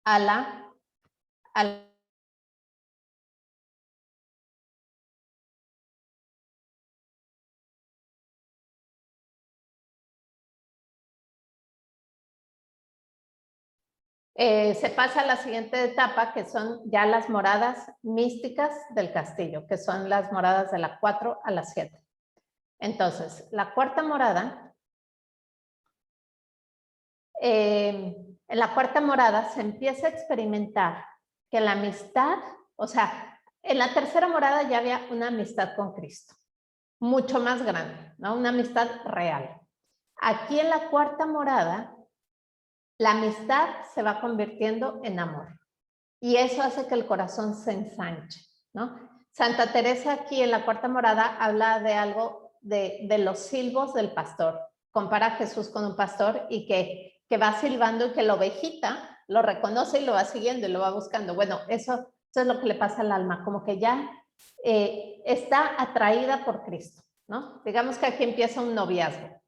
a la se pasa a la siguiente etapa, que son ya las moradas místicas del castillo, que son las moradas de la 4 a la 7. Entonces, la cuarta morada, en la cuarta morada se empieza a experimentar que la amistad, o sea, en la tercera morada ya había una amistad con Cristo, mucho más grande, ¿no? Una amistad real. Aquí en la cuarta morada, la amistad se va convirtiendo en amor. Y eso hace que el corazón se ensanche, ¿no? Santa Teresa aquí en la cuarta morada habla de algo de los silbos del pastor. Compara a Jesús con un pastor y que va silbando y que la ovejita lo reconoce y lo va siguiendo y lo va buscando. Bueno, eso es lo que le pasa al alma, como que ya está atraída por Cristo, ¿no? Digamos que aquí empieza un noviazgo.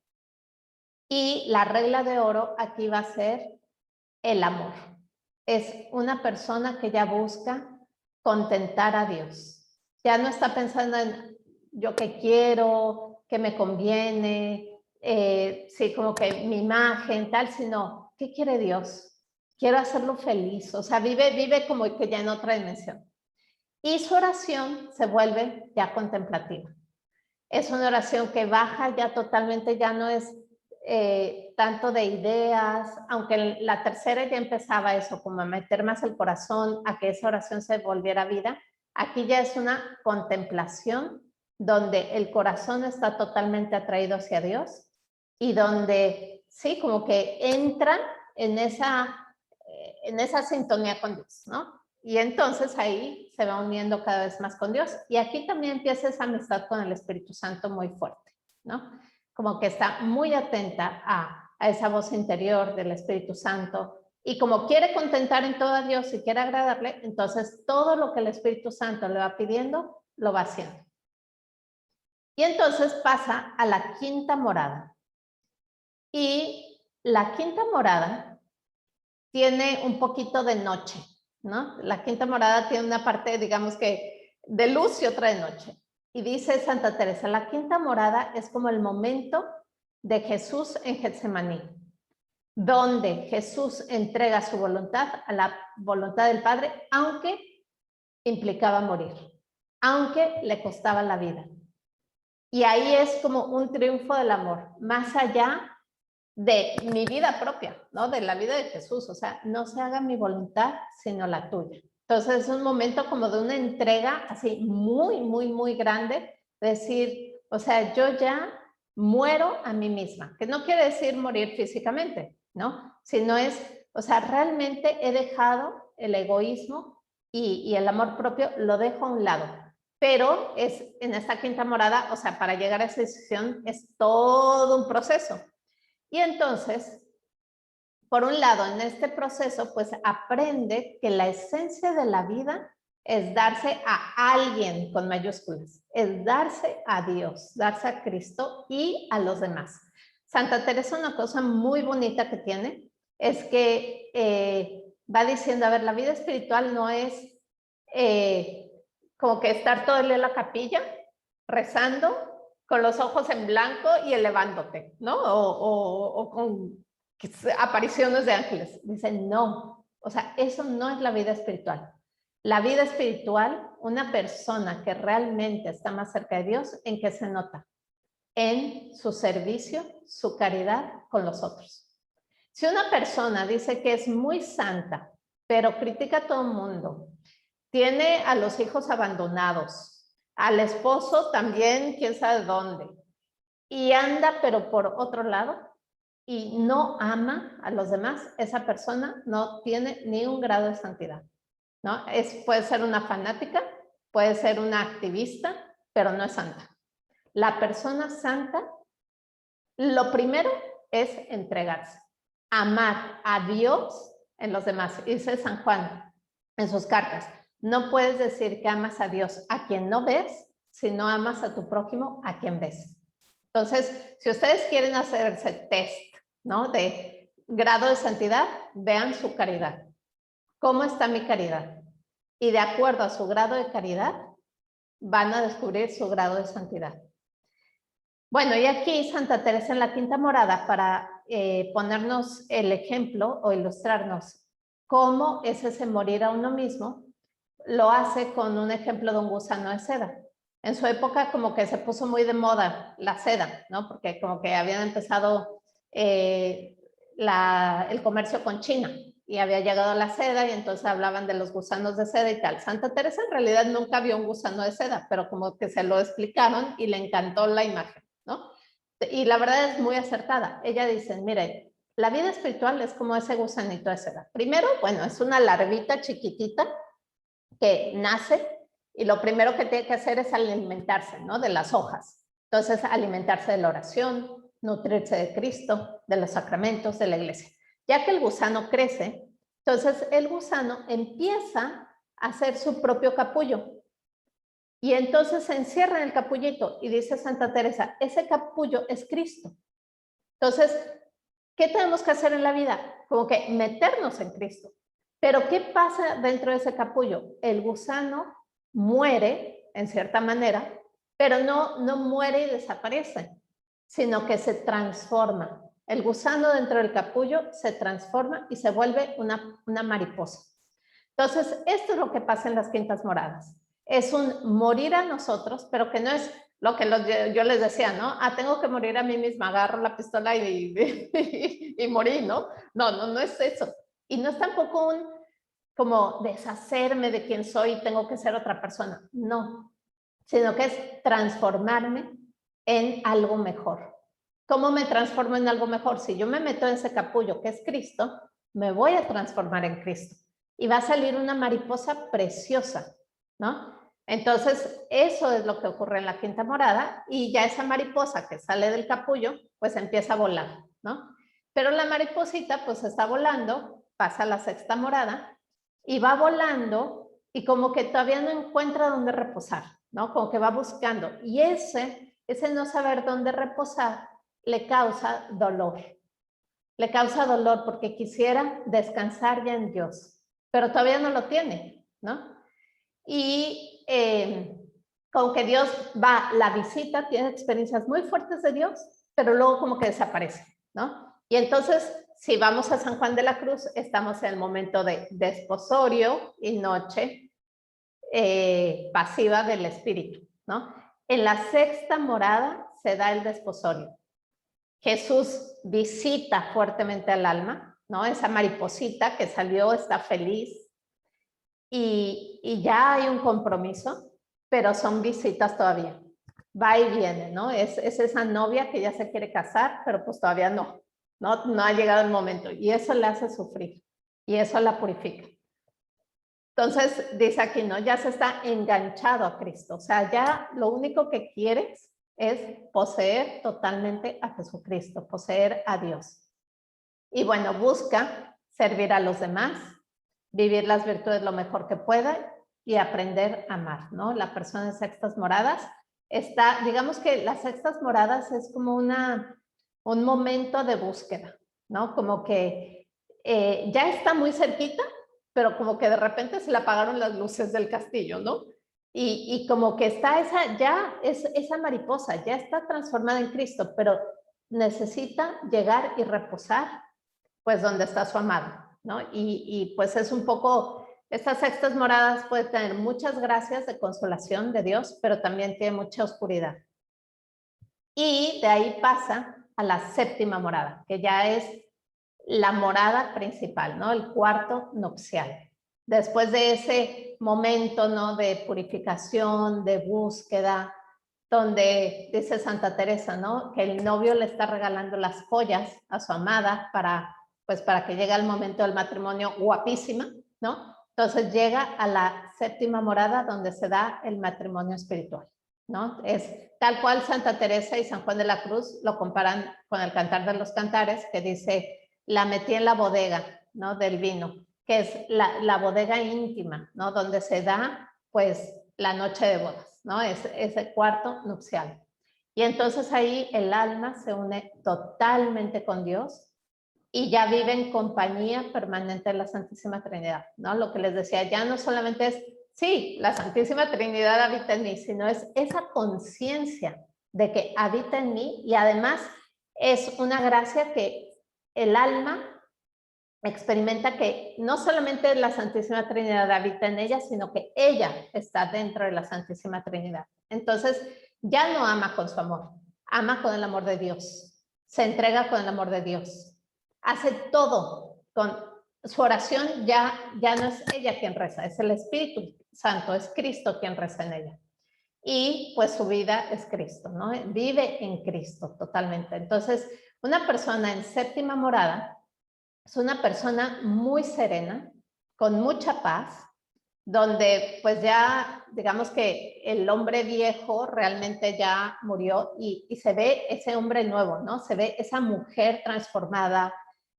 Y la regla de oro aquí va a ser el amor. Es una persona que ya busca contentar a Dios. Ya no está pensando en yo qué quiero, qué me conviene, sí, como que mi imagen, tal, sino ¿qué quiere Dios? Quiero hacerlo feliz. O sea, vive como que ya en otra dimensión. Y su oración se vuelve ya contemplativa. Es una oración que baja ya totalmente, ya no es tanto de ideas, aunque en la tercera ya empezaba eso, como a meter más el corazón, a que esa oración se volviera vida. Aquí ya es una contemplación donde el corazón está totalmente atraído hacia Dios y donde, sí, como que entra en esa sintonía con Dios, ¿no? Y entonces ahí se va uniendo cada vez más con Dios. Y aquí también empieza esa amistad con el Espíritu Santo muy fuerte, ¿no? Como que está muy atenta a esa voz interior del Espíritu Santo. Y como quiere contentar en todo a Dios y quiere agradarle, entonces todo lo que el Espíritu Santo le va pidiendo, lo va haciendo. Y entonces pasa a la quinta morada. Y la quinta morada tiene un poquito de noche, ¿no? La quinta morada tiene una parte, digamos que, de luz y otra de noche. Y dice Santa Teresa, la quinta morada es como el momento de Jesús en Getsemaní, donde Jesús entrega su voluntad a la voluntad del Padre, aunque implicaba morir, aunque le costaba la vida. Y ahí es como un triunfo del amor, más allá de mi vida propia, ¿no? De la vida de Jesús, o sea, no se haga mi voluntad, sino la tuya. Entonces es un momento como de una entrega así muy, muy, muy grande, decir, o sea, yo ya muero a mí misma, que no quiere decir morir físicamente, ¿no? Sino es, o sea, realmente he dejado el egoísmo y el amor propio, lo dejo a un lado. Pero es en esta quinta morada, o sea, para llegar a esa decisión es todo un proceso. Y entonces, por un lado, en este proceso, pues aprende que la esencia de la vida es darse a alguien con mayúsculas, es darse a Dios, darse a Cristo y a los demás. Santa Teresa, una cosa muy bonita que tiene es que va diciendo, a ver, la vida espiritual no es como que estar todo el día en la capilla rezando con los ojos en blanco y elevándote, ¿no? O con apariciones de ángeles. Dicen, no, o sea, eso no es la vida espiritual. La vida espiritual, una persona que realmente está más cerca de Dios, ¿en qué se nota? En su servicio, su caridad con los otros. Si una persona dice que es muy santa, pero critica a todo el mundo, tiene a los hijos abandonados, al esposo también, quién sabe dónde, y anda pero por otro lado, y no ama a los demás, esa persona no tiene ni un grado de santidad, ¿no? Puede ser una fanática, puede ser una activista, pero no es santa. La persona santa, lo primero es entregarse, amar a Dios en los demás. Dice San Juan en sus cartas, no puedes decir que amas a Dios a quien no ves, si no amas a tu prójimo a quien ves. Entonces, si ustedes quieren hacerse test, ¿no? De grado de santidad, vean su caridad. ¿Cómo está mi caridad? Y de acuerdo a su grado de caridad, van a descubrir su grado de santidad. Bueno, y aquí Santa Teresa en la quinta morada para ponernos el ejemplo o ilustrarnos cómo es ese morir a uno mismo, lo hace con un ejemplo de un gusano de seda. En su época como que se puso muy de moda la seda, ¿no? Porque como que habían empezado el comercio con China y había llegado la seda y entonces hablaban de los gusanos de seda y tal. Santa Teresa en realidad nunca vio un gusano de seda, pero como que se lo explicaron y le encantó la imagen, ¿no? Y la verdad es muy acertada. Ella dice, mire, la vida espiritual es como ese gusanito de seda. Primero, bueno, es una larvita chiquitita que nace y lo primero que tiene que hacer es alimentarse, ¿no? De las hojas. Entonces, alimentarse de la oración, nutrirse de Cristo, de los sacramentos, de la iglesia. Ya que el gusano crece, entonces el gusano empieza a hacer su propio capullo. Y entonces se encierra en el capullito y dice Santa Teresa, ese capullo es Cristo. Entonces, ¿qué tenemos que hacer en la vida? Como que meternos en Cristo. Pero ¿qué pasa dentro de ese capullo? El gusano muere, en cierta manera, pero no muere y desaparece, sino que se transforma. El gusano dentro del capullo se transforma y se vuelve una mariposa. Entonces, esto es lo que pasa en las quintas moradas. Es un morir a nosotros, pero que no es lo que yo les decía, ¿no? Tengo que morir a mí misma, agarro la pistola y morí, ¿no? No es eso. Y no es tampoco como deshacerme de quién soy y tengo que ser otra persona. No, sino que es transformarme en algo mejor. ¿Cómo me transformo en algo mejor? Si yo me meto en ese capullo que es Cristo, me voy a transformar en Cristo. Y va a salir una mariposa preciosa, ¿no? Entonces, eso es lo que ocurre en la quinta morada y ya esa mariposa que sale del capullo, pues empieza a volar, ¿no? Pero la mariposita pues está volando, pasa a la sexta morada y va volando y como que todavía no encuentra dónde reposar, ¿no? Como que va buscando. Y ese no saber dónde reposar le causa dolor. Le causa dolor porque quisiera descansar ya en Dios, pero todavía no lo tiene, ¿no? Y como que Dios va, la visita, tiene experiencias muy fuertes de Dios, pero luego como que desaparece, ¿no? Y entonces, si vamos a San Juan de la Cruz, estamos en el momento de desposorio y noche pasiva del espíritu, ¿no? En la sexta morada se da el desposorio. Jesús visita fuertemente al alma, ¿no? Esa mariposita que salió está feliz, y ya hay un compromiso, pero son visitas todavía. Va y viene, ¿no? Es esa novia que ya se quiere casar, pero pues todavía no ha llegado el momento. Y eso la hace sufrir y eso la purifica. Entonces, dice aquí, ¿no? Ya se está enganchado a Cristo. O sea, ya lo único que quieres es poseer totalmente a Jesucristo, poseer a Dios. Y bueno, busca servir a los demás, vivir las virtudes lo mejor que pueda y aprender a amar, ¿no? La persona en sextas moradas está, digamos que las sextas moradas es como un momento de búsqueda, ¿no? Como que ya está muy cerquita, pero como que de repente se le apagaron las luces del castillo, ¿no? Y como que está esa mariposa, ya está transformada en Cristo, pero necesita llegar y reposar, pues, donde está su amado, ¿no? Y pues es un poco, estas sextas moradas pueden tener muchas gracias de consolación de Dios, pero también tiene mucha oscuridad. Y de ahí pasa a la séptima morada, que ya es la morada principal, ¿no? El cuarto nupcial. Después de ese momento, ¿no? De purificación, de búsqueda, donde dice Santa Teresa, ¿no? Que el novio le está regalando las joyas a su amada para que llegue el momento del matrimonio guapísima, ¿no? Entonces llega a la séptima morada donde se da el matrimonio espiritual, ¿no? Es tal cual Santa Teresa y San Juan de la Cruz lo comparan con el Cantar de los Cantares, que dice, la metí en la bodega, ¿no? Del vino, que es la bodega íntima, ¿no? Donde se da, pues, la noche de bodas, ¿no? Es ese cuarto nupcial. Y entonces ahí el alma se une totalmente con Dios y ya vive en compañía permanente de la Santísima Trinidad, ¿no? Lo que les decía, ya no solamente es, sí, la Santísima Trinidad habita en mí, sino es esa conciencia de que habita en mí y además es una gracia que el alma experimenta que no solamente la Santísima Trinidad habita en ella, sino que ella está dentro de la Santísima Trinidad. Entonces, ya no ama con su amor, ama con el amor de Dios, se entrega con el amor de Dios, hace todo con su oración, ya no es ella quien reza, es el Espíritu Santo, es Cristo quien reza en ella. Y pues su vida es Cristo, ¿no? Vive en Cristo totalmente. Entonces, una persona en séptima morada es una persona muy serena, con mucha paz, donde pues ya digamos que el hombre viejo realmente ya murió y se ve ese hombre nuevo, ¿no? Se ve esa mujer transformada,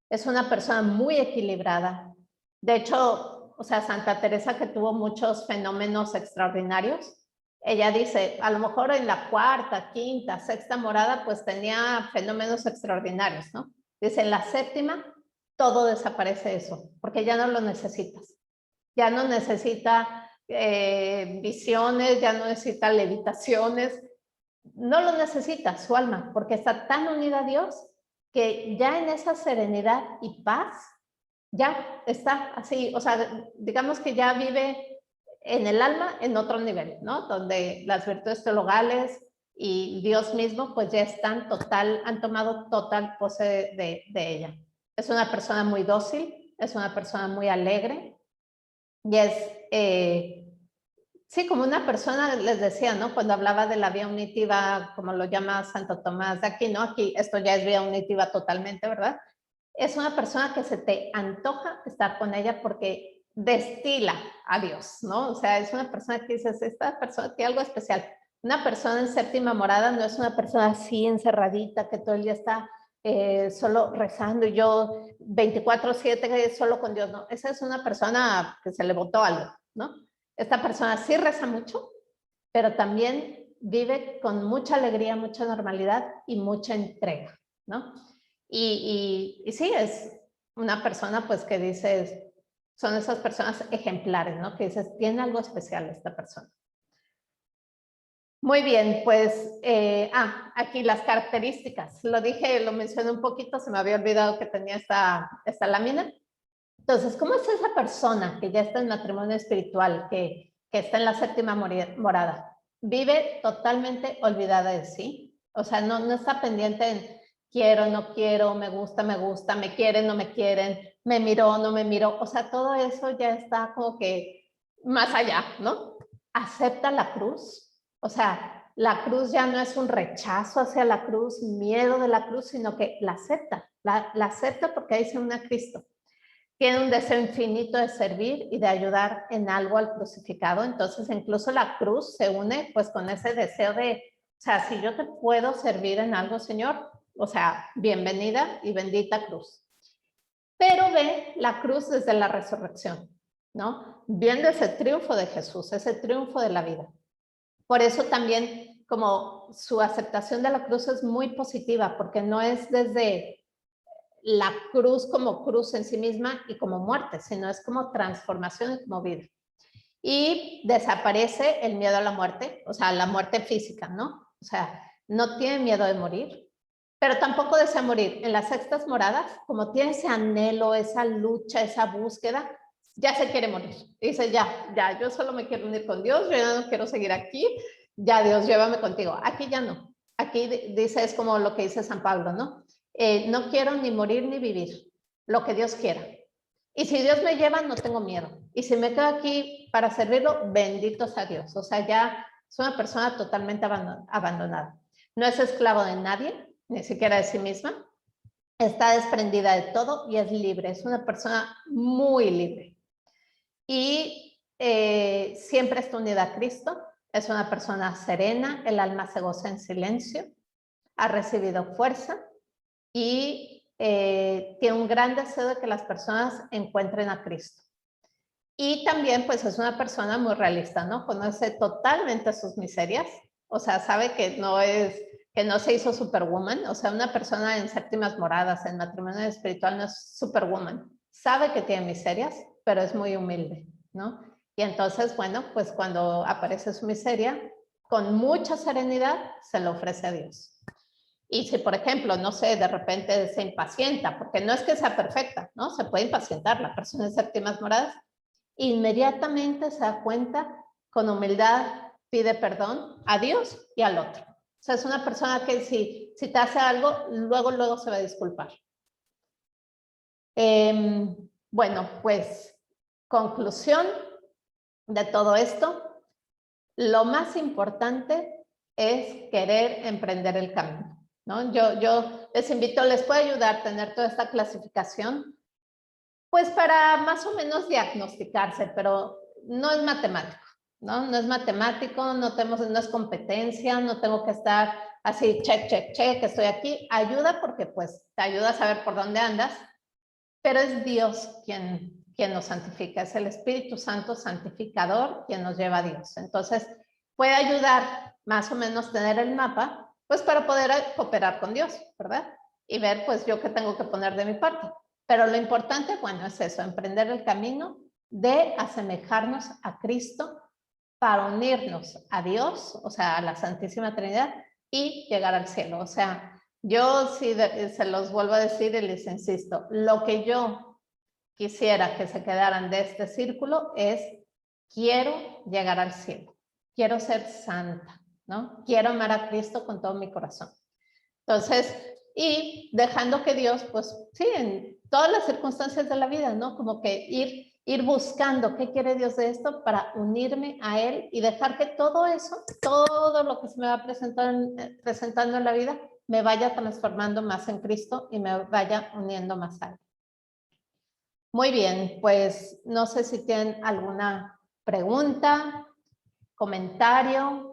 es una persona muy equilibrada. De hecho, o sea, Santa Teresa, que tuvo muchos fenómenos extraordinarios, ella dice, a lo mejor en la cuarta, quinta, sexta morada, pues tenía fenómenos extraordinarios, ¿no? Dice, en la séptima, todo desaparece eso, porque ya no lo necesitas. Ya no necesita visiones, ya no necesita levitaciones, no lo necesita su alma, porque está tan unida a Dios que ya en esa serenidad y paz, ya está así, o sea, digamos que ya vive en el alma en otro nivel, ¿no? Donde las virtudes teologales y Dios mismo pues ya están han tomado total pose de ella. Es una persona muy dócil, es una persona muy alegre y es, sí, como una persona, les decía, ¿no? Cuando hablaba de la vía unitiva, como lo llama Santo Tomás de Aquino, aquí esto ya es vía unitiva totalmente, ¿verdad? Es una persona que se te antoja estar con ella porque destila a Dios, ¿no? O sea, es una persona que dices, esta persona tiene algo especial. Una persona en séptima morada no es una persona así encerradita que todo el día está solo rezando y yo 24/7 solo con Dios, ¿no? Esa es una persona que se le botó algo, ¿no? Esta persona sí reza mucho, pero también vive con mucha alegría, mucha normalidad y mucha entrega, ¿no? Y sí, es una persona pues que dices, son esas personas ejemplares, ¿no? Que dices, tiene algo especial esta persona. Muy bien, pues, aquí las características. Lo dije, lo mencioné un poquito, se me había olvidado que tenía esta lámina. Entonces, ¿cómo es esa persona que ya está en matrimonio espiritual, que está en la séptima morada? Vive totalmente olvidada de sí. O sea, no está pendiente en quiero, no quiero, me gusta, me quieren, no me quieren, me miró, no me miró. O sea, todo eso ya está como que más allá, ¿no? Acepta la cruz. O sea, la cruz ya no es un rechazo hacia la cruz, miedo de la cruz, sino que la acepta. La acepta porque ahí se une a Cristo. Tiene un deseo infinito de servir y de ayudar en algo al crucificado. Entonces, incluso la cruz se une pues con ese deseo de, o sea, si yo te puedo servir en algo, Señor, o sea, bienvenida y bendita cruz. Pero ve la cruz desde la resurrección, ¿no? Viendo ese triunfo de Jesús, ese triunfo de la vida. Por eso también como su aceptación de la cruz es muy positiva, porque no es desde la cruz como cruz en sí misma y como muerte, sino es como transformación y como vida. Y desaparece el miedo a la muerte, o sea, la muerte física, ¿no? O sea, no tiene miedo de morir, pero tampoco desea morir. En las sextas moradas, como tiene ese anhelo, esa lucha, esa búsqueda, ya se quiere morir. Dice, ya, yo solo me quiero unir con Dios, yo ya no quiero seguir aquí, ya Dios, llévame contigo. Aquí ya no. Aquí dice, es como lo que dice San Pablo, ¿no? No quiero ni morir ni vivir, lo que Dios quiera. Y si Dios me lleva, no tengo miedo. Y si me quedo aquí para servirlo, bendito sea Dios. O sea, ya es una persona totalmente abandonada. No es esclavo de nadie, ni siquiera de sí misma. Está desprendida de todo y es libre. Es una persona muy libre. Y siempre está unida a Cristo. Es una persona serena. El alma se goza en silencio. Ha recibido fuerza y tiene un gran deseo de que las personas encuentren a Cristo. Y también pues es una persona muy realista, ¿no? Conoce totalmente sus miserias, o sea, sabe que no se hizo superwoman, o sea, una persona en séptimas moradas, en matrimonio espiritual no es superwoman, sabe que tiene miserias, pero es muy humilde, ¿no? Y entonces, bueno, pues cuando aparece su miseria, con mucha serenidad se lo ofrece a Dios. Y si, por ejemplo, no sé, de repente se impacienta, porque no es que sea perfecta, ¿no? Se puede impacientar la persona en séptimas moradas, inmediatamente se da cuenta, con humildad pide perdón a Dios y al otro. O sea, es una persona que si te hace algo, luego se va a disculpar. Bueno, pues, conclusión de todo esto, lo más importante es querer emprender el camino, ¿no? Yo les invito, les puedo ayudar a tener toda esta clasificación, pues para más o menos diagnosticarse, pero no es matemático, ¿no? No es matemático, no es competencia, no tengo que estar así, check, estoy aquí. Ayuda porque pues te ayuda a saber por dónde andas, pero es Dios quien nos santifica, es el Espíritu Santo santificador quien nos lleva a Dios. Entonces, puede ayudar más o menos tener el mapa, pues para poder cooperar con Dios, ¿verdad? Y ver, pues yo qué tengo que poner de mi parte. Pero lo importante, bueno, es eso, emprender el camino de asemejarnos a Cristo para unirnos a Dios, o sea, a la Santísima Trinidad y llegar al cielo. O sea, yo sí se los vuelvo a decir y les insisto, lo que yo quisiera que se quedaran de este círculo es, quiero llegar al cielo, quiero ser santa, ¿no? Quiero amar a Cristo con todo mi corazón. Entonces, y dejando que Dios, pues sí, en todas las circunstancias de la vida, ¿no? Como que ir buscando qué quiere Dios de esto para unirme a Él y dejar que todo eso, todo lo que se me va presentando en la vida, me vaya transformando más en Cristo y me vaya uniendo más a Él. Muy bien, pues no sé si tienen alguna pregunta, comentario.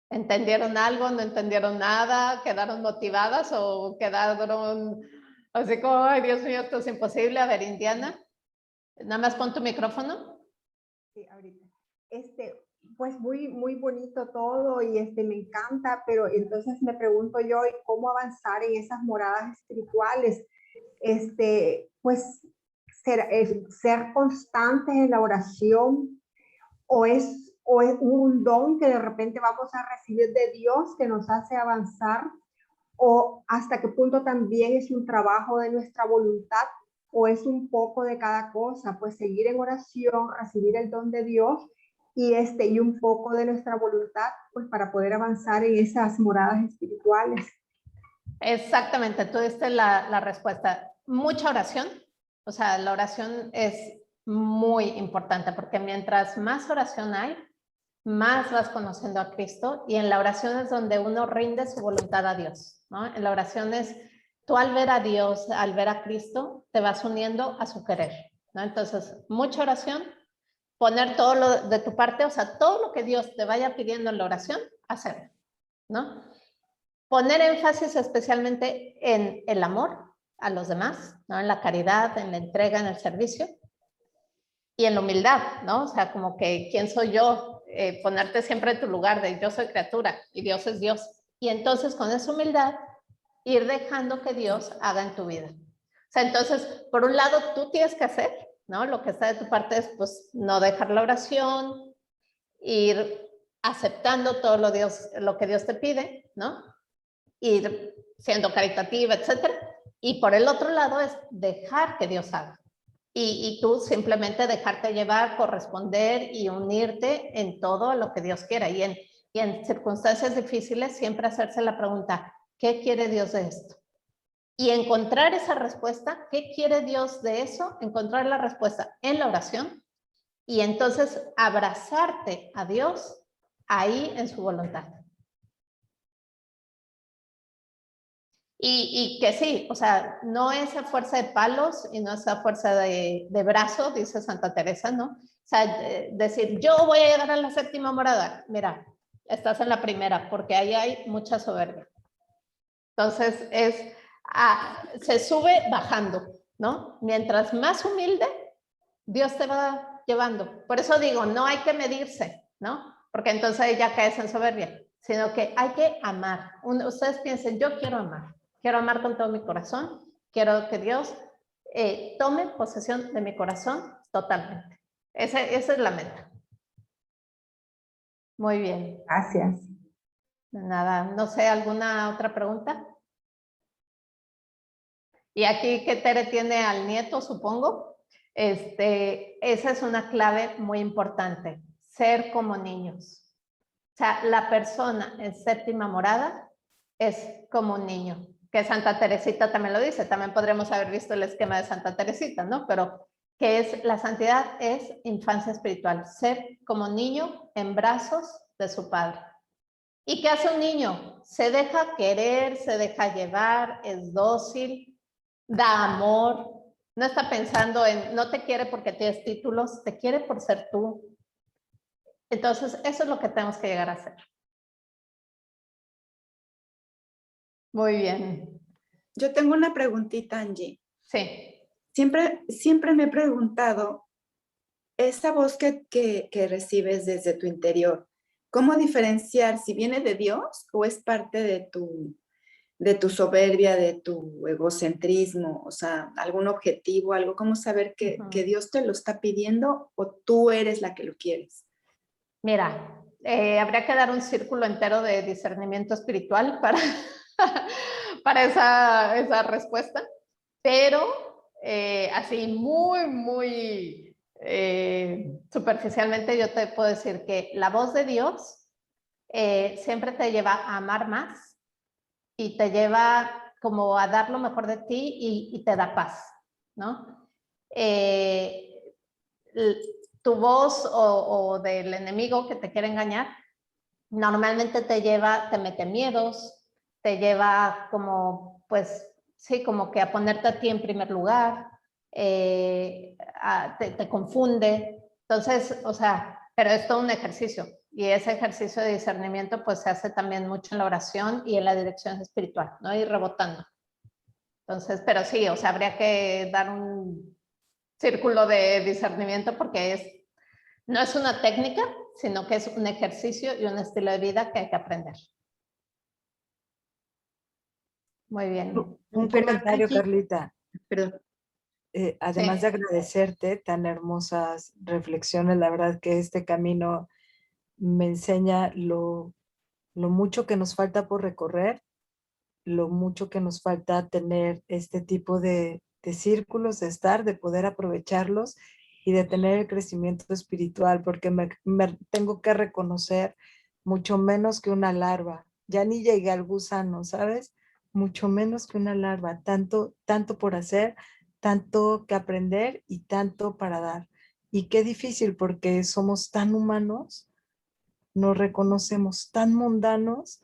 ¿Entendieron algo? ¿No entendieron nada? ¿Quedaron motivadas o quedaron así como, ay, Dios mío, esto es imposible? A ver, Indiana, nada más pon tu micrófono. Sí, ahorita. Pues muy bonito todo y me encanta, pero entonces me pregunto yo, ¿cómo avanzar en esas moradas espirituales? Pues ser constantes en la oración, o es un don que de repente vamos a recibir de Dios que nos hace avanzar, o hasta qué punto también es un trabajo de nuestra voluntad, o es un poco de cada cosa, pues seguir en oración, recibir el don de Dios y un poco de nuestra voluntad, pues para poder avanzar en esas moradas espirituales. Exactamente, tú diste la respuesta. Mucha oración, o sea, la oración es muy importante porque mientras más oración hay, más vas conociendo a Cristo, y en la oración es donde uno rinde su voluntad a Dios, ¿no? En la oración es, tú al ver a Dios, al ver a Cristo, te vas uniendo a su querer, ¿no? Entonces, mucha oración, poner todo lo de tu parte, o sea, todo lo que Dios te vaya pidiendo en la oración, hacerlo, ¿no? Poner énfasis especialmente en el amor a los demás, ¿no? En la caridad, en la entrega, en el servicio, y en la humildad, ¿no? O sea, como que, ¿quién soy yo? Ponerte siempre en tu lugar de yo soy criatura y Dios es Dios. Y entonces con esa humildad, ir dejando que Dios haga en tu vida. O sea, entonces, por un lado, tú tienes que hacer, ¿no? Lo que está de tu parte es, pues, no dejar la oración, ir aceptando todo lo que Dios te pide, ¿no? Ir siendo caritativa, etcétera. Y por el otro lado es dejar que Dios haga. Y tú simplemente dejarte llevar, corresponder y unirte en todo lo que Dios quiera. Y en circunstancias difíciles siempre hacerse la pregunta, ¿qué quiere Dios de esto? Y encontrar esa respuesta, ¿qué quiere Dios de eso? Encontrar la respuesta en la oración y entonces abrazarte a Dios ahí en su voluntad. Y que sí, o sea, no esa fuerza de palos y no esa fuerza de brazo, dice Santa Teresa, ¿no? O sea, decir, yo voy a llegar a la séptima morada. Mira, estás en la primera, porque ahí hay mucha soberbia. Entonces, se sube bajando, ¿no? Mientras más humilde, Dios te va llevando. Por eso digo, no hay que medirse, ¿no? Porque entonces ya caes en soberbia, sino que hay que amar. Ustedes piensen, yo quiero amar con todo mi corazón, quiero que Dios tome posesión de mi corazón totalmente. Esa es la meta. Muy bien. Gracias. Nada, no sé, ¿alguna otra pregunta? Y aquí que Tere tiene al nieto, supongo. Esa es una clave muy importante, ser como niños. O sea, la persona en séptima morada es como un niño, que Santa Teresita también lo dice, también podremos haber visto el esquema de Santa Teresita, ¿no? Pero que es, la santidad es infancia espiritual, ser como niño en brazos de su padre. ¿Y qué hace un niño? Se deja querer, se deja llevar, es dócil, da amor, no está pensando en, no te quiere porque tienes títulos, te quiere por ser tú. Entonces, eso es lo que tenemos que llegar a hacer. Muy bien. Yo tengo una preguntita, Angie. Sí. Siempre me he preguntado, esa voz que recibes desde tu interior, ¿cómo diferenciar si viene de Dios o es parte de tu soberbia, de tu egocentrismo? O sea, algún objetivo, algo, ¿cómo saber que Dios te lo está pidiendo o tú eres la que lo quieres? Mira, habría que dar un círculo entero de discernimiento espiritual para esa respuesta, pero así muy superficialmente yo te puedo decir que la voz de Dios siempre te lleva a amar más y te lleva como a dar lo mejor de ti y te da paz, ¿no? Tu voz o del enemigo que te quiere engañar, normalmente te mete miedos, te lleva como, pues, sí, como que a ponerte a ti en primer lugar, te confunde. Entonces, o sea, pero es todo un ejercicio y ese ejercicio de discernimiento pues se hace también mucho en la oración y en la dirección espiritual, ¿no? Ir rebotando. Entonces, pero sí, o sea, habría que dar un círculo de discernimiento porque no es una técnica, sino que es un ejercicio y un estilo de vida que hay que aprender. Muy bien. Un Pero comentario, aquí, Carlita. perdón, Además de agradecerte tan hermosas reflexiones, la verdad que este camino me enseña lo mucho que nos falta por recorrer, lo mucho que nos falta tener este tipo de círculos, de estar, de poder aprovecharlos y de tener el crecimiento espiritual, porque me tengo que reconocer mucho menos que una larva. Ya ni llegué al gusano, ¿sabes? mucho menos que una larva, tanto por hacer, tanto que aprender y tanto para dar. Y qué difícil porque somos tan humanos, nos reconocemos tan mundanos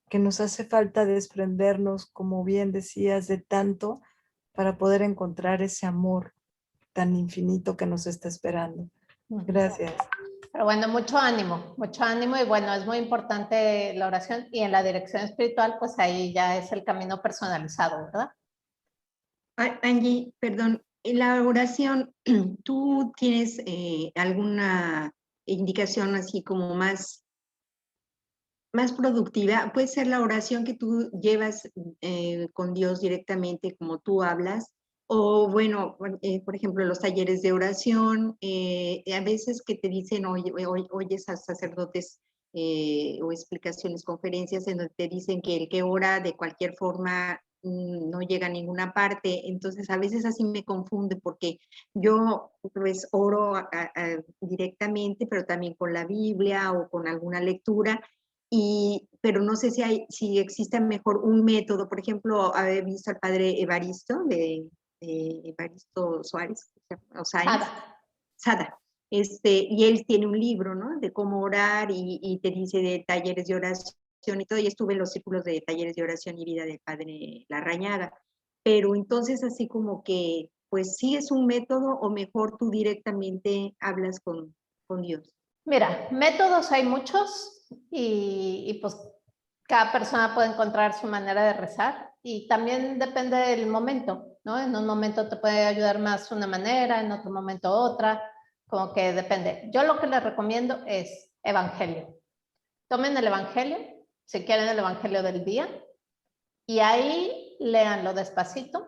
que nos hace falta desprendernos, como bien decías, de tanto para poder encontrar ese amor tan infinito que nos está esperando. Gracias. Pero bueno, mucho ánimo y bueno, es muy importante la oración y en la dirección espiritual, pues ahí ya es el camino personalizado, ¿verdad? Angie, perdón, en la oración, ¿tú tienes alguna indicación así como más productiva? Puede ser la oración que tú llevas con Dios directamente, como tú hablas, o bueno, por ejemplo, los talleres de oración, a veces que te dicen, oyes a sacerdotes o explicaciones, conferencias en donde te dicen que el que ora de cualquier forma no llega a ninguna parte, entonces a veces así me confunde porque yo pues oro directamente, pero también con la Biblia o con alguna lectura, pero no sé si existe mejor un método. Por ejemplo, he visto al padre Evaristo, de Evaristo Suárez, o Sáenz, Sada, y él tiene un libro, ¿no? De cómo orar y te dice de talleres de oración y todo, y estuve en los círculos de talleres de oración y vida del padre Larrañaga, pero entonces así como que, pues sí es un método o mejor tú directamente hablas con Dios. Mira, métodos hay muchos y pues cada persona puede encontrar su manera de rezar y también depende del momento, ¿no? En un momento te puede ayudar más una manera, en otro momento otra, como que depende. Yo lo que les recomiendo es evangelio. Tomen el evangelio, si quieren el evangelio del día, y ahí léanlo despacito.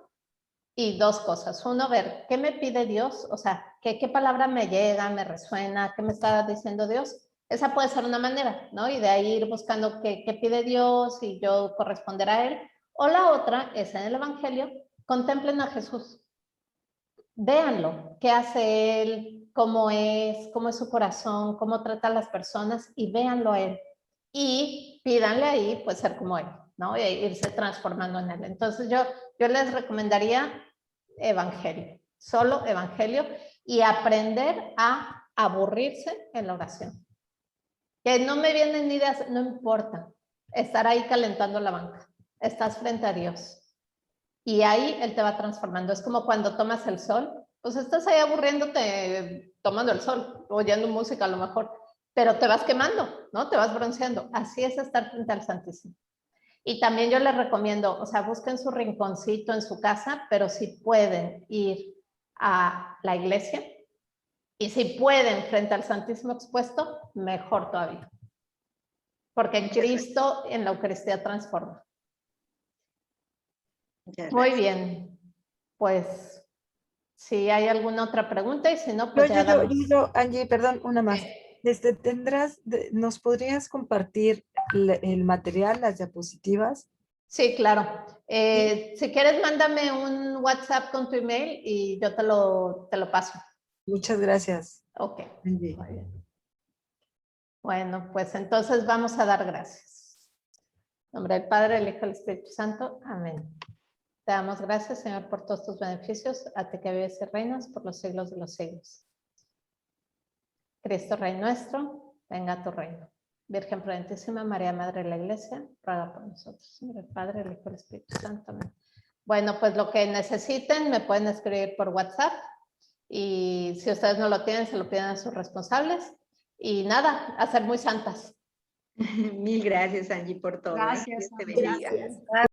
Y dos cosas. Uno, ver qué me pide Dios, o sea, qué palabra me llega, me resuena, qué me está diciendo Dios. Esa puede ser una manera, ¿no? Y de ahí ir buscando qué pide Dios y yo corresponder a Él. O la otra es en el Evangelio, contemplen a Jesús. Véanlo, qué hace Él, cómo es su corazón, cómo trata a las personas y véanlo a Él. Y pídanle ahí, pues, ser como Él, ¿no? E irse transformando en Él. Entonces yo les recomendaría evangelio, solo evangelio y aprender a aburrirse en la oración. Que no me vienen ideas, no importa, estar ahí calentando la banca, estás frente a Dios y ahí Él te va transformando. Es como cuando tomas el sol, pues estás ahí aburriéndote tomando el sol, oyendo música a lo mejor, pero te vas quemando, ¿no? Te vas bronceando. Así es estar frente al Santísimo. Y también yo les recomiendo, o sea, busquen su rinconcito en su casa, pero si pueden ir a la iglesia y si pueden frente al Santísimo expuesto, mejor todavía. Porque Cristo en la Eucaristía transforma. Muy bien, pues si hay alguna otra pregunta y si no, pues Yo, Angie, perdón, una más. ¿Nos podrías compartir el material, las diapositivas? Sí, claro. Si quieres, mándame un WhatsApp con tu email y yo te lo paso. Muchas gracias. Ok. Angie. Muy bien. Bueno, pues entonces vamos a dar gracias. En nombre del Padre, del Hijo y del Espíritu Santo. Amén. Te damos gracias, Señor, por todos tus beneficios, a ti que vives y reinas por los siglos de los siglos. Cristo, Rey nuestro, venga a tu reino. Virgen prudentísima, María, Madre de la Iglesia, ruega por nosotros. En nombre del Padre, del Hijo y del Espíritu Santo. Amén. Bueno, pues lo que necesiten me pueden escribir por WhatsApp y si ustedes no lo tienen, se lo piden a sus responsables. Y nada, a ser muy santas. Mil gracias, Angie, por todo. Gracias, Dios te Angie. bendiga. Gracias.